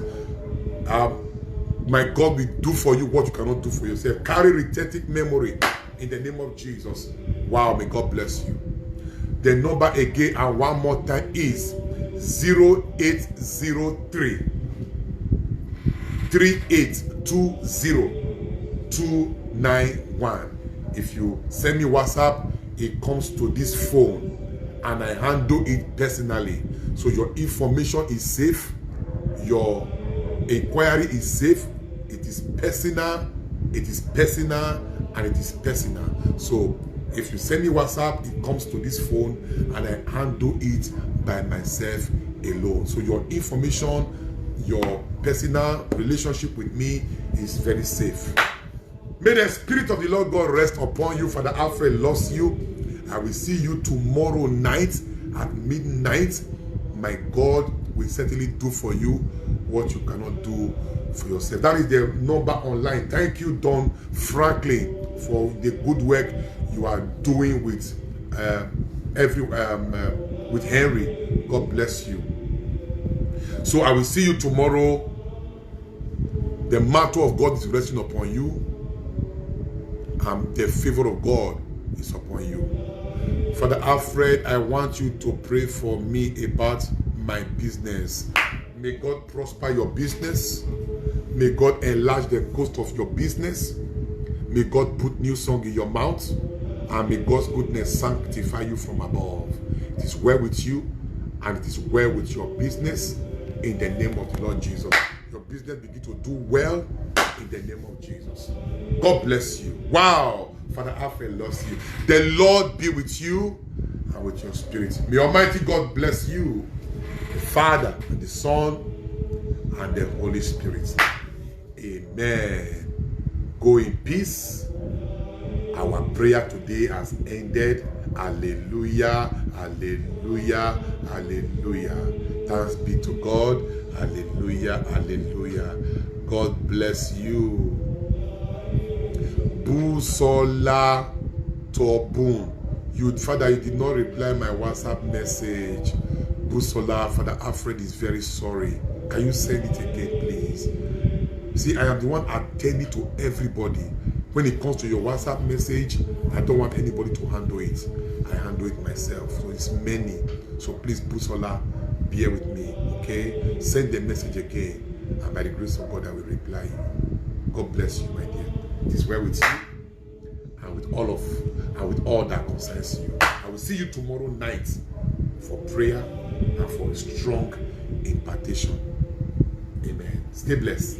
My God will do for you what you cannot do for yourself. Carry retentive memory in the name of Jesus. Wow, may God bless you. The number again and one more time is 0803 3820291. If you send me WhatsApp, it comes to this phone and I handle it personally. So your information is safe, your inquiry is safe, it is personal, and it is personal. So if you send me WhatsApp, it comes to this phone and I handle it by myself alone. So your information, your personal relationship with me is very safe. May the Spirit of the Lord God rest upon you. Father Alfred loves you. I will see you tomorrow night at midnight. My God will certainly do for you what you cannot do for yourself. That is the number online. Thank you, Don Franklin, for the good work you are doing with with Henry. God bless you. So I will see you tomorrow. The mantle of God is resting upon you. The favor of God is upon you. Father Alfred, I want you to pray for me about my business. May God prosper your business. May God enlarge the coast of your business. May God put new song in your mouth. And may God's goodness sanctify you from above. It is well with you and it is well with your business in the name of the Lord Jesus. Your business begin to do well in the name of Jesus. God bless you. Wow. Father Alfred loves you. The Lord be with you and with your spirit. May Almighty God bless you, the Father and the Son and the Holy Spirit. Amen. Go in peace. Our prayer today has ended. Hallelujah, hallelujah, hallelujah. Thanks be to God. Hallelujah, hallelujah. God bless you. Busola Tobun. Father, you did not reply my WhatsApp message. Busola, Father Alfred is very sorry. Can you send it again, please? See, I am the one attending to everybody. When it comes to your WhatsApp message, I don't want anybody to handle it. I handle it myself. So it's many. So please, Busola, bear with me, okay? Send the message again. And by the grace of God, I will reply you. God bless you, my dear. It is well with you and with all that concerns you. I will see you tomorrow night for prayer and for a strong impartation. Amen. Stay blessed.